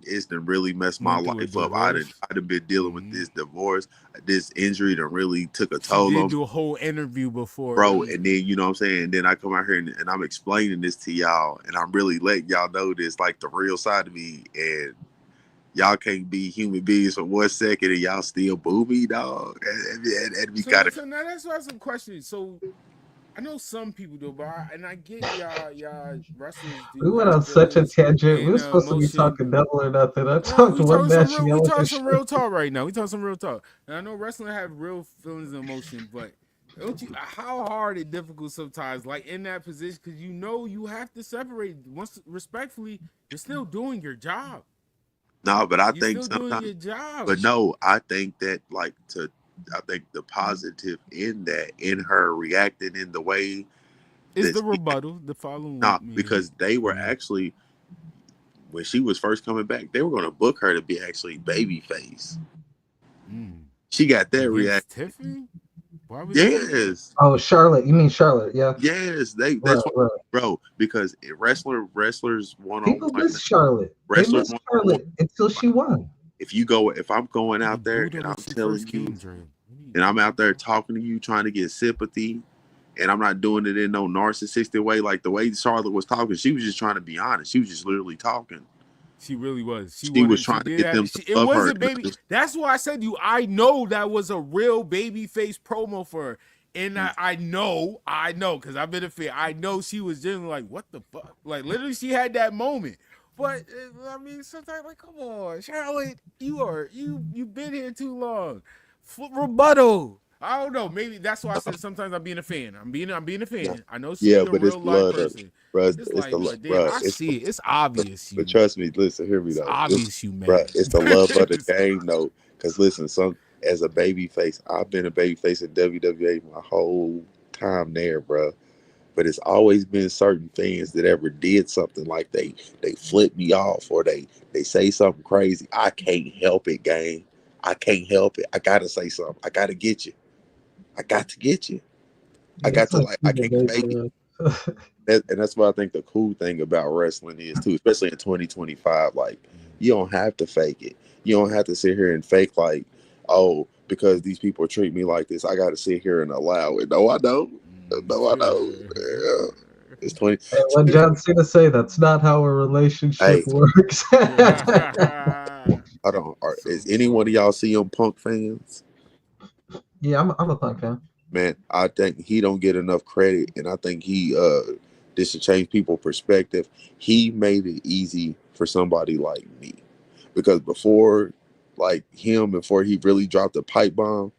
it's done really messed my life up. I'd have been dealing with this divorce, this injury that really took a toll on me. Do a whole interview before, bro, and then you know what I'm saying. And then I come out here and I'm explaining this to y'all, and I'm really letting y'all know this, like the real side of me, and y'all can't be human beings for 1 second and y'all still boo me, dog. And we got So now that's why some questions. So I know some people do, but I get y'all wrestlers do. We went on such a tangent. We were supposed to be talking Double or Nothing. I talked one match. We talking some real talk right now. We talking some real talk. And I know wrestling have real feelings and emotion, but how hard and difficult sometimes, like in that position, because you have to separate. Once respectfully, you're still doing your job. No, but I think sometimes. But no, I think that I think the positive in that, in her reacting in the way, is the rebuttal, the following. Because they were actually, when she was first coming back, they were going to book her to be actually babyface. She got that reaction. Tiffany? Yes. Oh, Charlotte. You mean Charlotte? Yeah. Yes, that's right. Bro. Because wrestlers one-on-one. People miss Charlotte. They miss Charlotte until she won. If I'm going out there and I'm telling you, and I'm out there talking to you, trying to get sympathy, and I'm not doing it in no narcissistic way, like the way Charlotte was talking, she was just trying to be honest. She was just literally talking. She really was. She was trying to get them to it love was her. A baby. That's why I said to you, I know that was a real baby face promo for her. And I know, because I've been a fan. I know she was just like, what the fuck? Like, literally, she had that moment. But, I mean, sometimes, like, come on, Charlotte, you've been here too long. Rebuttal. I don't know. Maybe that's why I said sometimes I'm being a fan. I'm being a fan. I know she's a real life person. I see it. It's obvious. But trust me, listen, hear me though. It's obvious you, man. Bruh, it's the love of the game, though. Because listen, as a baby face, I've been a baby face in WWE my whole time there, bro. but it's always been certain fans that ever did something like they flip me off or they say something crazy. I can't help it, gang. I can't help it. I gotta say something. I gotta get you. I got to get you. I Yeah, got it's to like like. I human can't fake it. nature. And that's what I think the cool thing about wrestling is too, especially in 2025. Like, you don't have to fake it. You don't have to sit here and fake like, oh, because these people treat me like this, I got to sit here and allow it. No, I don't. No, I don't. Yeah. It's 20. And what John Cena say, that's not how a relationship Hey, works. hold on. Is any one of y'all CM Punk fans? Yeah, I'm a Punk fan. Man, I think he don't get enough credit, and I think he this to change people's perspective. He made it easy for somebody like me, because before, like him, before he really dropped the pipe bomb,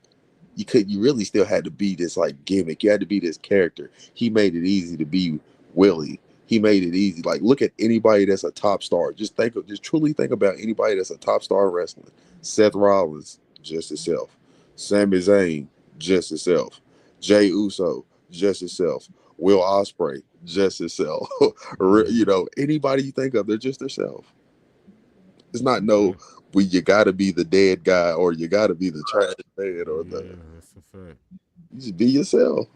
you really still had to be this like gimmick. You had to be this character. He made it easy to be Willie. He made it easy. Like, look at anybody that's a top star. Just truly think about anybody that's a top star in wrestling. Seth Rollins, just himself. Sami Zayn, just himself. Jay Uso, just himself. Will Ospreay, just himself. You know, anybody you think of, they're just themselves. It's not no, well, you got to be the dead guy or you got to be the trash man or the. That's a fact. You just be yourself.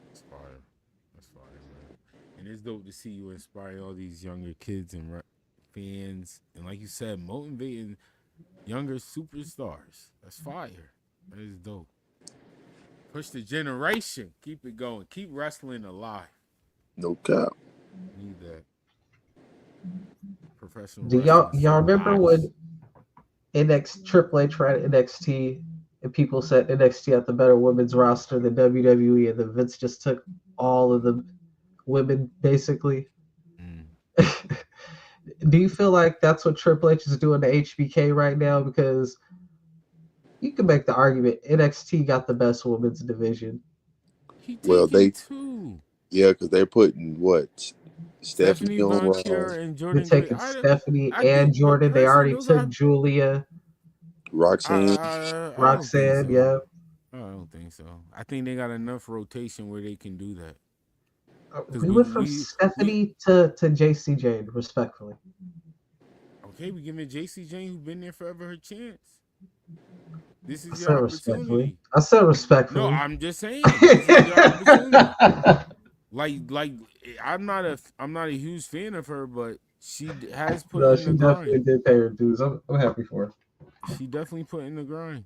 That's fire. That's fire, man. And it's dope to see you inspire all these younger kids and fans, and like you said, motivating younger superstars. That's fire. That is dope. Push the generation. Keep it going. Keep wrestling alive. No cap. Need that. Professional Do wrestling. y'all remember when Triple H tried NXT and people said NXT had the better women's roster than WWE, and then Vince just took all of the women basically? Do you feel like that's what Triple H is doing to HBK right now? Because you can make the argument NXT got the best women's division. Well, yeah, because they're putting what? Stephanie on Raw. And Jordan. They're taking Stephanie and Jordan. They already took Julia. Roxanne. Roxanne, yeah. I don't think so. I think they got enough rotation where they can do that. We went from Stephanie to JC Jane, respectfully. Okay, we giving JC Jane, who's been there forever, her chance. This is your opportunity. I said respectfully. No, I'm just saying. This is your opportunity. Like, I'm not a huge fan of her, but she has put in the grind. She definitely did pay her dues. I'm happy for her. She definitely put in the grind.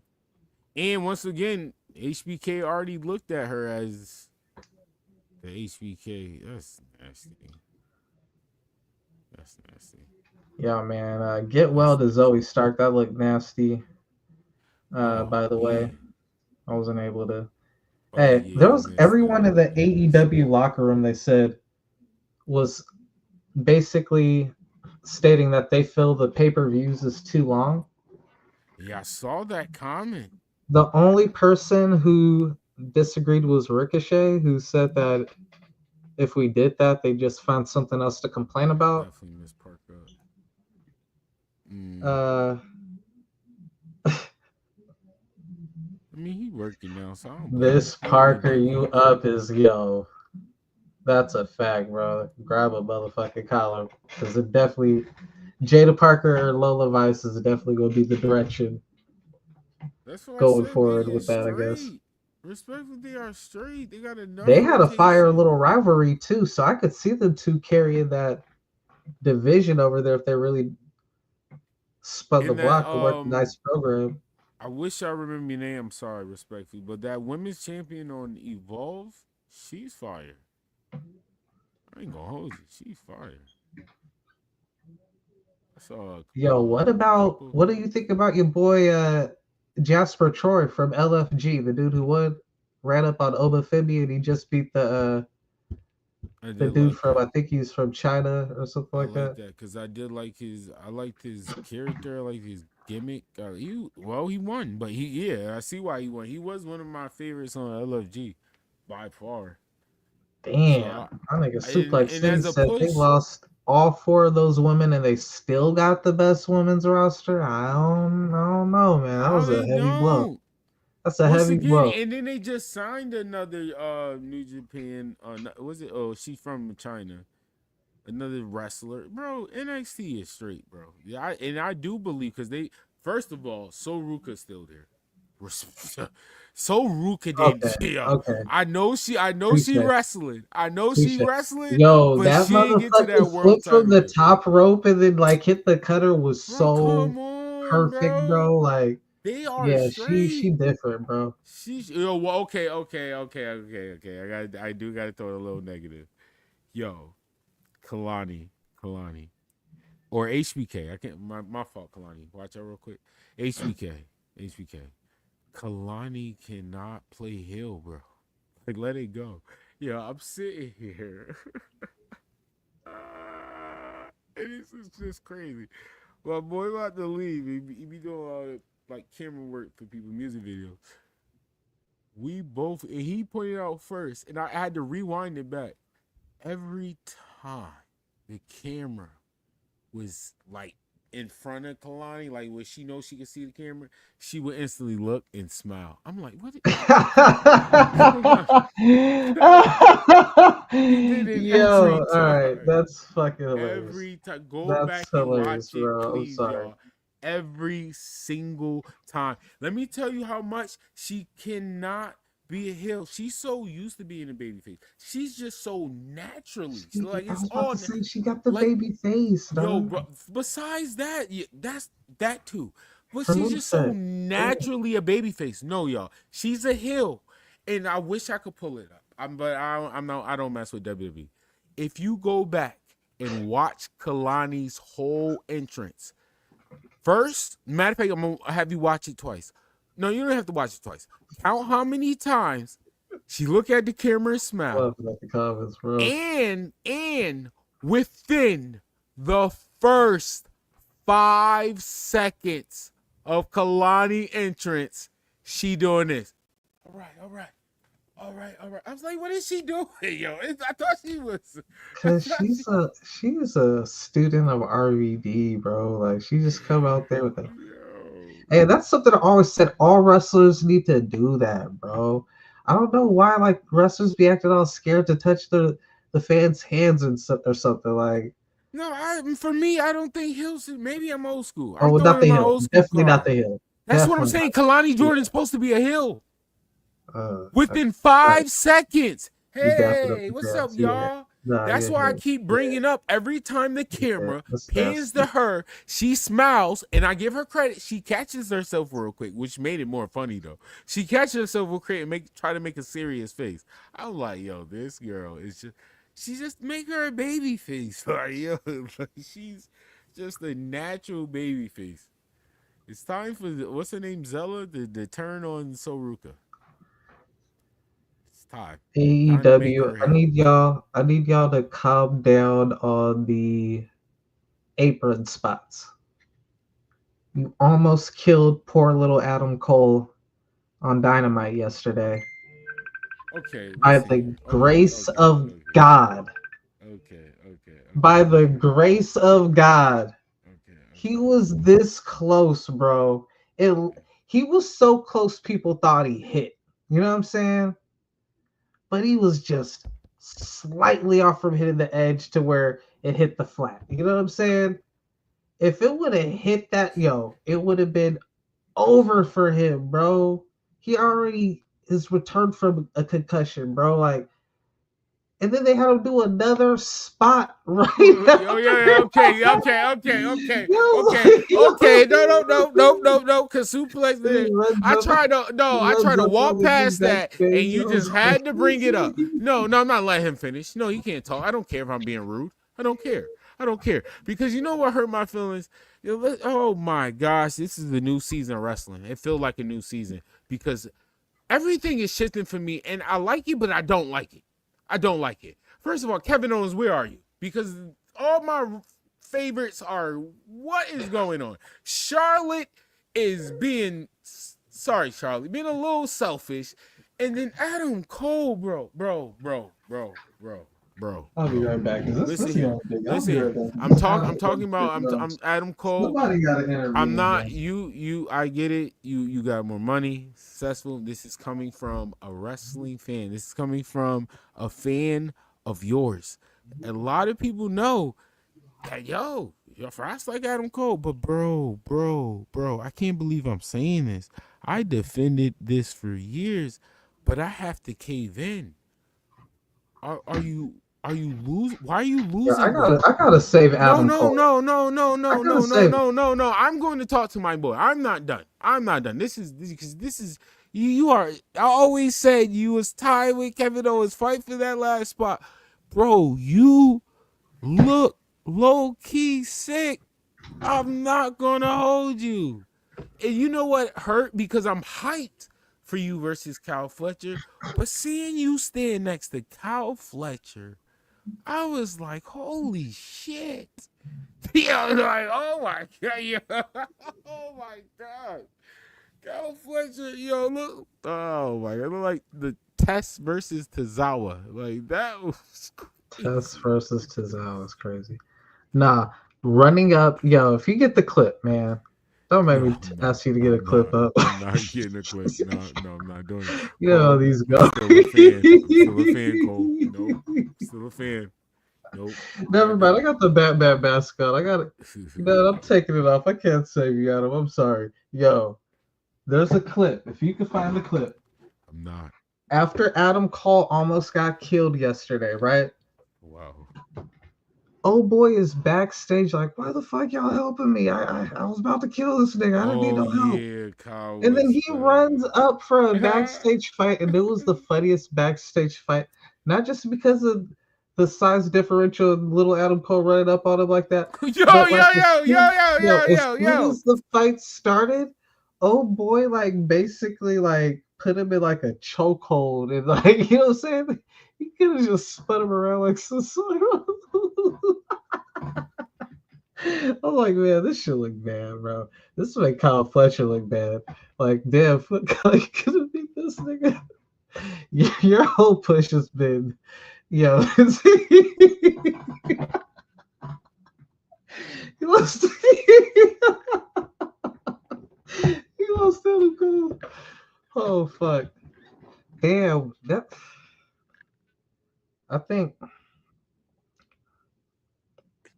And once again, HBK already looked at her as the HBK. That's nasty. That's nasty. Yeah, man. Get well to Zoe Stark. That looked nasty. By the way, I wasn't able to. Hey, there was everyone in the AEW locker room, they said, was basically stating that they feel the pay-per-views is too long. Yeah, I saw that comment. The only person who disagreed was Ricochet, who said that if we did that, they just find something else to complain about. Definitely miss Parker. I mean, he working now, so I don't. This Parker, you up is yo. That's a fact, bro. Grab a motherfucking collar, because it definitely Jada Parker or Lola Vice is definitely gonna be the direction. That's what going forward with that, straight. I guess. Respectfully, they are straight. They got enough. They had a fire little rivalry too, so I could see them two carrying that division over there if they really spun the block and worked a nice program. I wish I remember your name. I'm sorry, respectfully, but that women's champion on Evolve, she's fire. I ain't gonna hold you. She's fire. Yo, what do you think about your boy Jasper Troy from LFG, the dude who ran up on Oba Femi, and he just beat the dude from I think he's from China or something like that. Because I did like I liked his character, I liked his gimmick. He won, but I see why he won. He was one of my favorites on LFG by far. Damn, I think a Suplex City said they lost all 4 of those women and they still got the best women's roster. I don't know, man. That was a heavy blow. That's a Once heavy again, blow. and then they just signed another New Japan. Was it? Oh, she's from China. Another wrestler, bro. NXT is straight, bro. Yeah, I do believe because they first of all, Soruka's still there. Soruka didn't. Okay, Yeah, okay. I know she Touche. wrestling. I know she Touche. wrestling, Yo, but that she didn't get to that motherfucking world flip from title the yet. top rope and then like hit the cutter was Bro, so come on, perfect, bro. bro. Like, They are yeah, she straight. different, bro. She's well, okay. I do gotta throw a little negative. Yo, Kalani. Or HBK. I can't. My fault, Kalani. Watch out real quick. HBK. Kalani cannot play heel, bro. Like, let it go. Yeah, I'm sitting here. And this is just crazy. My boy about to leave. He be doing all the, like, camera work for people, music videos. We both, and he pointed out first, and I had to rewind it back. Every time the camera was like in front of Kalani, like where she knows she can see the camera, she would instantly look and smile. I'm like, what? He did it every Yo, all right, time. that's fucking hilarious. Every time. Go That's back and hilarious, watch it, bro. I'm please, sorry. y'all. Every single time. Let me tell you how much she cannot be a heel. She's so used to being a babyface. She's just so naturally. Like, I it's was about all to say she got the like, baby face, yo, dog. bro. Besides that, yeah, that's that too. But Her she's just so moveset. naturally a babyface. No, y'all. She's a heel, and I wish I could pull it up. But I don't mess with WWE. If you go back and watch Kalani's whole entrance, first, matter of fact, I'm gonna have you watch it twice. No, you don't have to watch it twice. Count how many times she look at the camera and smile. Love at the comments, bro. And within the first 5 seconds of Kalani entrance, she doing this. All right. I was like, what is she doing, yo? I thought she was. Cause she's a student of RVD, bro. Like she just come out there with a. Hey, that's something I always said. All wrestlers need to do that, bro. I don't know why like wrestlers be acting all scared to touch the fans' hands and or something like. No, for me, I don't think heels. Maybe I'm old school. Oh, I'm not the my heel. old school Definitely card. not the heel. That's what I'm saying. Kalani Jordan's supposed to be a heel. Within 5 seconds. Hey, what's up, y'all? That's why I keep bringing up every time the camera pans to her, she smiles, and I give her credit. She catches herself real quick, which made it more funny though. She catches herself real quick and try to make a serious face. I'm like, yo, this girl is just. She just make her a baby face. Like, yo, like, she's just a natural baby face. It's time for what's her name, Zella, the turn on Soruka. It's time. AEW, I need y'all to calm down on the apron spots. You almost killed poor little Adam Cole on Dynamite yesterday. Okay. By the grace of God. Okay. By the grace of God. He was this close, bro. He was so close people thought he hit. You know what I'm saying? But he was just slightly off from hitting the edge to where it hit the flat. You know what I'm saying? If it would have hit that, it would have been over for him, bro. He already is returned from a concussion, bro. Like, and then they had him do another spot right now. Oh yeah, okay. No. Cause suplex there. I tried to walk past that, and you just had to bring it up. No, I'm not letting him finish. No, he can't talk. I don't care if I'm being rude. I don't care because you know what hurt my feelings. Oh my gosh, this is the new season of wrestling. It feels like a new season because everything is shifting for me, and I like it, but I don't like it. First of all, Kevin Owens, where are you? Because all my favorites are, what is going on? Charlotte is being being a little selfish. And then Adam Cole, bro. bro. I'll be right back. Listen here. I'm talking about. I'm Adam Cole. Somebody got to intervene. I'm not you. I get it. You got more money, successful. This is coming from a wrestling fan. This is coming from a fan of yours. A lot of people know that yo, Frost like Adam Cole, but bro, I can't believe I'm saying this. I defended this for years, but I have to cave in. Are you losing? Why are you losing? I gotta save Adam Cole. No. I'm going to talk to my boy. I'm not done. This is you are. I always said you was tied with Kevin Owens. Fight for that last spot, bro. You look low key sick. I'm not gonna hold you. And you know what hurt? Because I'm hyped for you versus Kyle Fletcher, but seeing you stand next to Kyle Fletcher, I was like, holy shit. Yeah, like, oh my god, yeah. Oh my god. Kyle Fletcher, yo, look. Oh my god, look like the Test versus Tozawa. Like, that was crazy. Test versus Tozawa is crazy. Nah, running up, yo, if you get the clip, man. Don't make me ask you to get a clip up. I'm not getting a clip. No, I'm not doing it. You know how these go. Still a fan, Cole. Nope. Still a fan. Nope. Never mind. I got the Batman mascot. I got it. No, I'm taking it off. I can't save you, Adam. I'm sorry. Yo, there's a clip. If you can find the clip. I'm not. After Adam Cole almost got killed yesterday, right? Wow. Oh boy is backstage like, why the fuck y'all helping me? I was about to kill this nigga. I didn't need no help. Yeah, Kyle and then he runs up for a backstage fight, and it was the funniest backstage fight. Not just because of the size differential, little Adam Cole running up on him like that. Yo. As soon as the fight started, oh boy, like basically like put him in like a chokehold and like, you know what I'm saying? He could have just spun him around like some sort of. I'm like, man, this shit look bad, bro. This make Kyle Fletcher look bad. Like, damn, like, could have beat this nigga. Your whole push has been, yo. He lost. He lost Adam Cole. Oh fuck. Damn, that. I think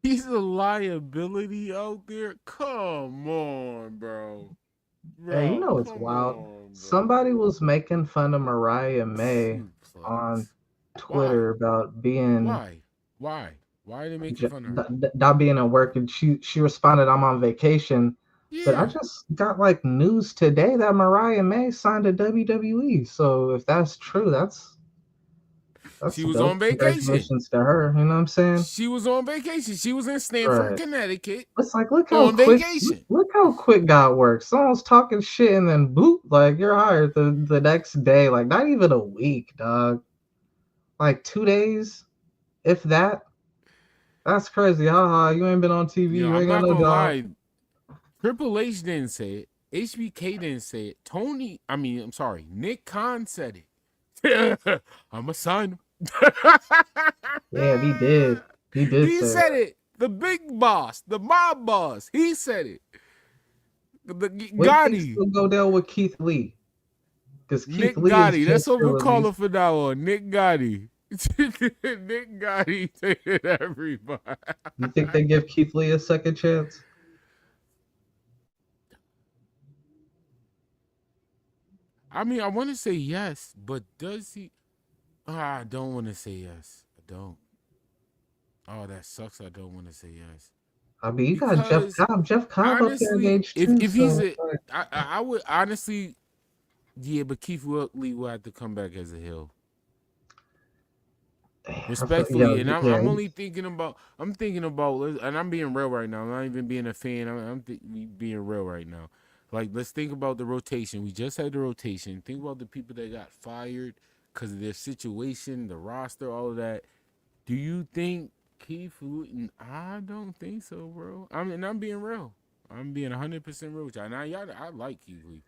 he's a liability out there. Come on, bro. Hey, you know it's wild. Somebody was making fun of Mariah May on Twitter about being Why are they making fun of her? Not being at work, and she responded, "I'm on vacation." Yeah. But I just got like news today that Mariah May signed to WWE. So if that's true, that's she was on vacation. Congratulations to her. You know what I'm saying? She was on vacation. She was in Stamford, Connecticut. It's like, look how quick. Look how quick God works. Someone's talking shit and then boop, like you're hired the next day. Like not even a week, dog. Like 2 days, if that. That's crazy. Haha, you ain't been on TV. Yo, you ain't got no lie. Triple H didn't say it. HBK didn't say it. Nick Khan said it. I'ma sign him. Yeah, he did. He said it. The big boss, the mob boss. He said it. Gotti. We'll go down with Keith Lee. Because Nick Gotti. That's what we call him for now on. Nick Gotti. Nick Gotti taking everybody. You think they give Keith Lee a second chance? I mean, I want to say yes, but does he? I don't want to say yes. I don't. Oh, that sucks. I don't want to say yes. I mean, you got Jeff Cobb. Jeff Cobb up there engaged too. If he's I would honestly, yeah, but Keith Lee will have to come back as a heel. Respectfully, and I'm only thinking about. I'm thinking about, and I'm being real right now. I'm not even being a fan. I'm being real right now. Like, let's think about the rotation. We just had the rotation. Think about the people that got fired because of their situation, the roster, all of that. Do you think Keith Lee? I don't think so, bro. I'm being real. I'm being 100% real with y'all. Now, I like Keith Lee.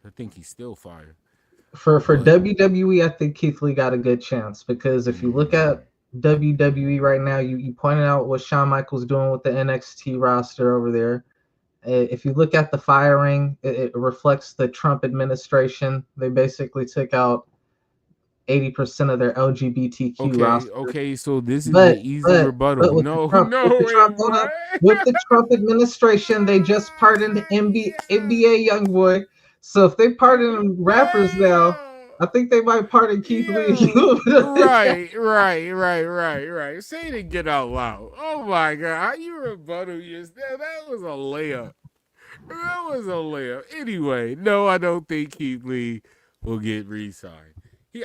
I think he's still fire. For WWE, I think Keith Lee got a good chance because if you look at WWE right now. You pointed out what Shawn Michaels doing with the NXT roster over there. If you look at the firing, it reflects the Trump administration. They basically took out 80% of their LGBTQ roster. Okay, so this is the But easy but rebuttal. but with the No, Trump with the no, Trump it hold up, what? with the Trump administration, they just pardoned NBA YoungBoy. So if they pardon rappers now, I think they might pardon Keith Lee. Right. Say it again out loud. Oh my god, how you rebuttal yourself? That was a layup. That was a layup. Anyway, no, I don't think Keith Lee will get re-signed.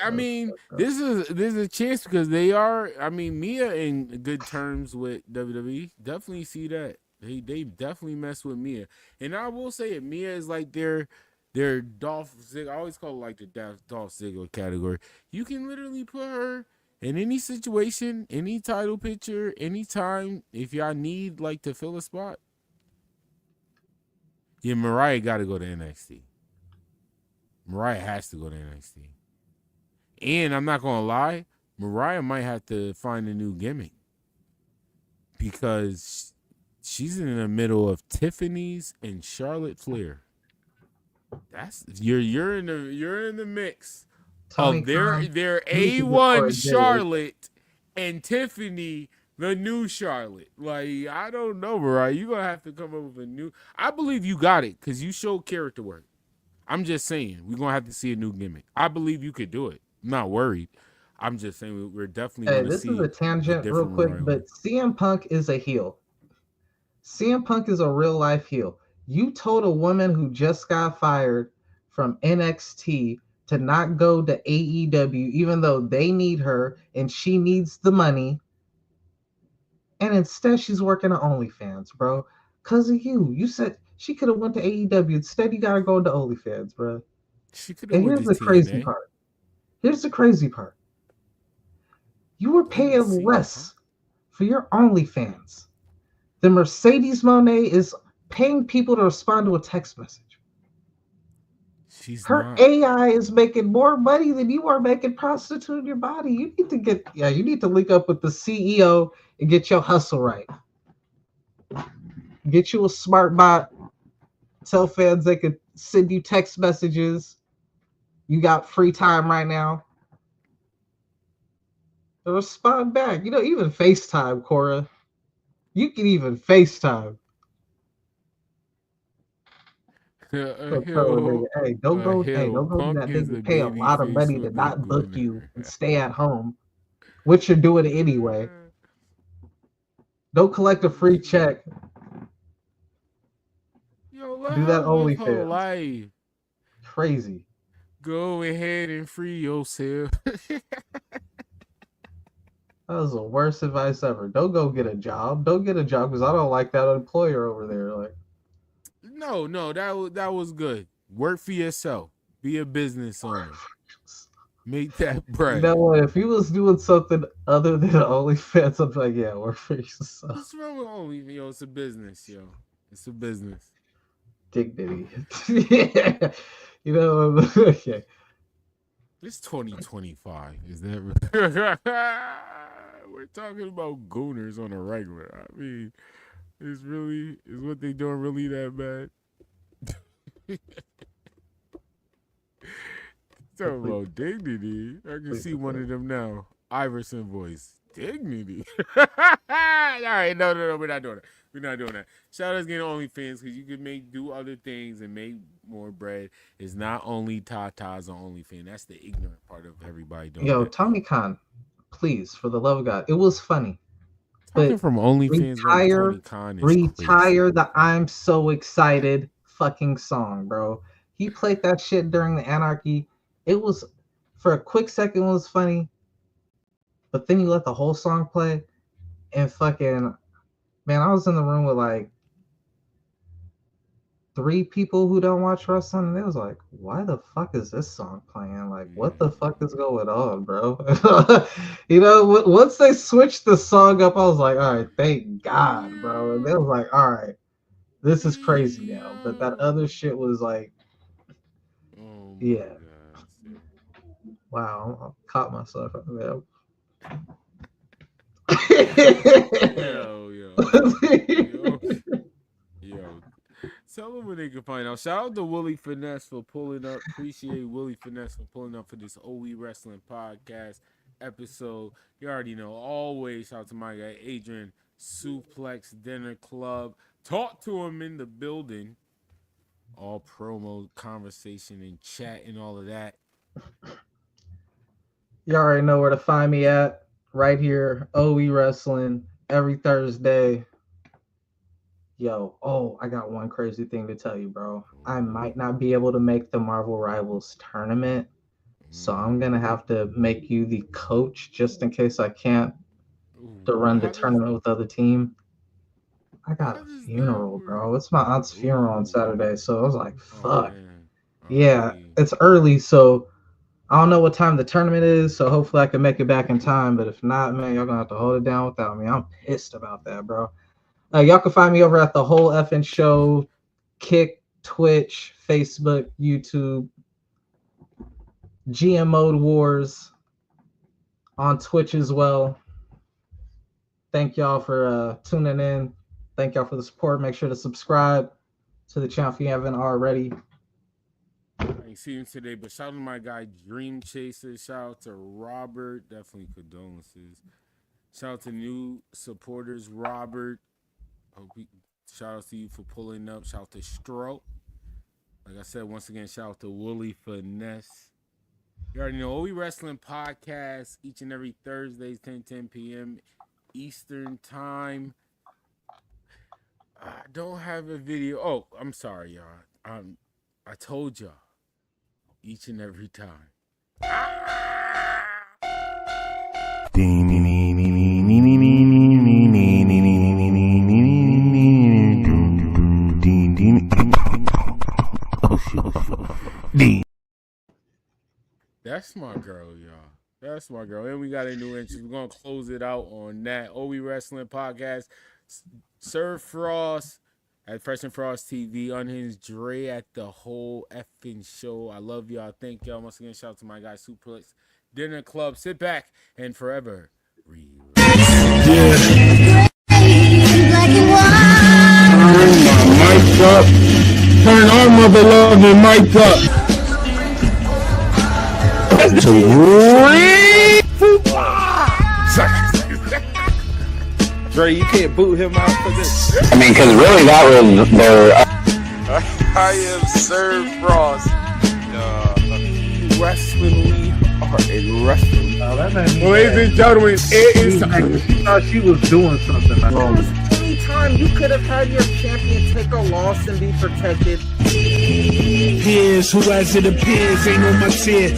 I mean, this is a chance because they are. I mean, Mia in good terms with WWE. Definitely see that they definitely mess with Mia, and I will say it. Mia is like their Dolph Ziggler. I always call it like the Dolph Ziggler category. You can literally put her in any situation, any title picture, anytime. If y'all need like to fill a spot, yeah, Mariah got to go to NXT. Mariah has to go to NXT. And I'm not going to lie, Mariah might have to find a new gimmick because she's in the middle of Tiffany's and Charlotte Flair. That's you're in the mix Tony of their Khan, A1 Charlotte and Tiffany, the new Charlotte. Like, I don't know, Mariah. You're going to have to come up with a new. I believe you got it because you showed character work. I'm just saying, we're going to have to see a new gimmick. I believe you could do it. I'm not worried. I'm just saying we're definitely going to see. This is a tangent real quick, but CM Punk is a heel. CM Punk is a real life heel. You told a woman who just got fired from NXT to not go to AEW, even though they need her and she needs the money. And instead, she's working on OnlyFans, bro. Because of you. You said she could have went to AEW. Instead, you got to go to OnlyFans, bro. She could have went to Here's the crazy part. Here's the crazy part. You were paying less for your OnlyFans. The Mercedes Monet is paying people to respond to a text message. Her AI is making more money than you are making prostituting your body. You need to link up with the CEO and get your hustle right. Get you a smart bot. Tell fans they could send you text messages. You got free time right now. And respond back. Even FaceTime, Cora. You can even FaceTime. Hey, don't go to that nigga. Pay a lot of money to not book you and stay at home, which you're doing anyway. Don't collect a free check. Do that OnlyFans. Crazy. Go ahead and free yourself. That was the worst advice ever. Don't go get a job. Don't get a job because I don't like that employer over there. Like, no, that was good. Work for yourself. Be a business owner. Make that bread. You know what? If he was doing something other than OnlyFans, I'm like, yeah, work for yourself. What's wrong with OnlyFans? Yo, it's a business, yo. It's a business. Dignity. Yeah. Okay. It's 2025. Is that right? We're talking about gooners on a regular. I mean, is what they doing really that bad? Talking about dignity. I can see one of them now. Iverson voice. Dignity. All right, no, we're not doing that. Shout out to getting OnlyFans because you can do other things and make more bread. It's not only tatas on OnlyFans. That's the ignorant part of everybody doing. Yo, Tommy Khan, please, for the love of God, it was funny. Talking from OnlyFans, retire the "I'm so excited" fucking song, bro. He played that shit during the Anarchy. It was, for a quick second, it was funny, but then you let the whole song play, and fucking, man, I was in the room with like 3 people who don't watch wrestling, and they was like, why the fuck is this song playing? Like, what the fuck is going on, bro? Once they switched the song up, I was like, all right, thank God, bro. And they was like, all right, this is crazy now. But that other shit was like, yeah. Wow, I caught myself right there. Yo. Tell them where they can find out. Shout out to Willie Finesse for pulling up. Appreciate Willie Finesse for pulling up for this OE Wrestling Podcast episode. You already know. Always shout out to my guy Adrian, Suplex Dinner Club. Talk to him in the building. All promo, conversation, and chat and all of that. You already know where to find me at. Right here, OE Wrestling, every Thursday. Yo, I got one crazy thing to tell you, bro. I might not be able to make the Marvel Rivals tournament, so I'm going to have to make you the coach just in case I can't to run the tournament with the other team. I got a funeral, bro. It's my aunt's funeral on Saturday, so I was like, fuck. Yeah, it's early, so I don't know what time the tournament is, so hopefully I can make it back in time, but if not, man, y'all going to have to hold it down without me. I'm pissed about that, bro. Y'all can find me over at The Whole Effing Show, Kick, Twitch, Facebook, YouTube, GM Mode Wars, on Twitch as well. Thank y'all for tuning in. Thank y'all for the support. Make sure to subscribe to the channel if you haven't already. I ain't seen him today, but shout out to my guy Dream Chaser. Shout out to Robert. Definitely condolences. Shout out to new supporters, Robert. Shout out to you for pulling up. Shout out to Stroke. Like I said, once again, shout out to Willie Finesse. You already know, OE Wrestling Podcast each and every Thursday, 10 p.m. Eastern Time. I don't have a video. Oh, I'm sorry, y'all. I told y'all each and every time. That's my girl, y'all. That's my girl. And we got a new entry. We're going to close it out on that. OE Wrestling Podcast. Sir Frost at FRESH&FRASStv. Unhinged Dre at The Whole Effing Show. I love y'all. Thank y'all. Once again, shout out to my guy, Suplex Dinner Club. Sit back and forever. Mic up. Turn our mother loving mic up. Dre, you can't boot him out for this. I mean, because really that was their... I am Sir Frost. Wrestling, we are in wrestling. Ladies and gentlemen, it is time. She thought she was doing something. Anytime you could have had your champion take a loss and be protected. Peers, who as it appears, ain't on my tier.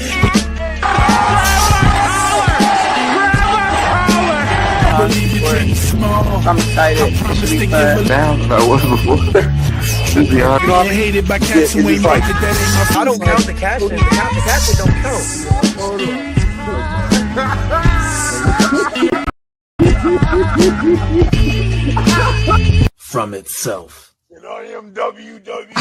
I'm excited. It should be fun. Now, that was before. Just be honest. You're hated by cats who ain't like it. That ain't my I don't count the cash in. The cash in don't count. from itself. And I am WW.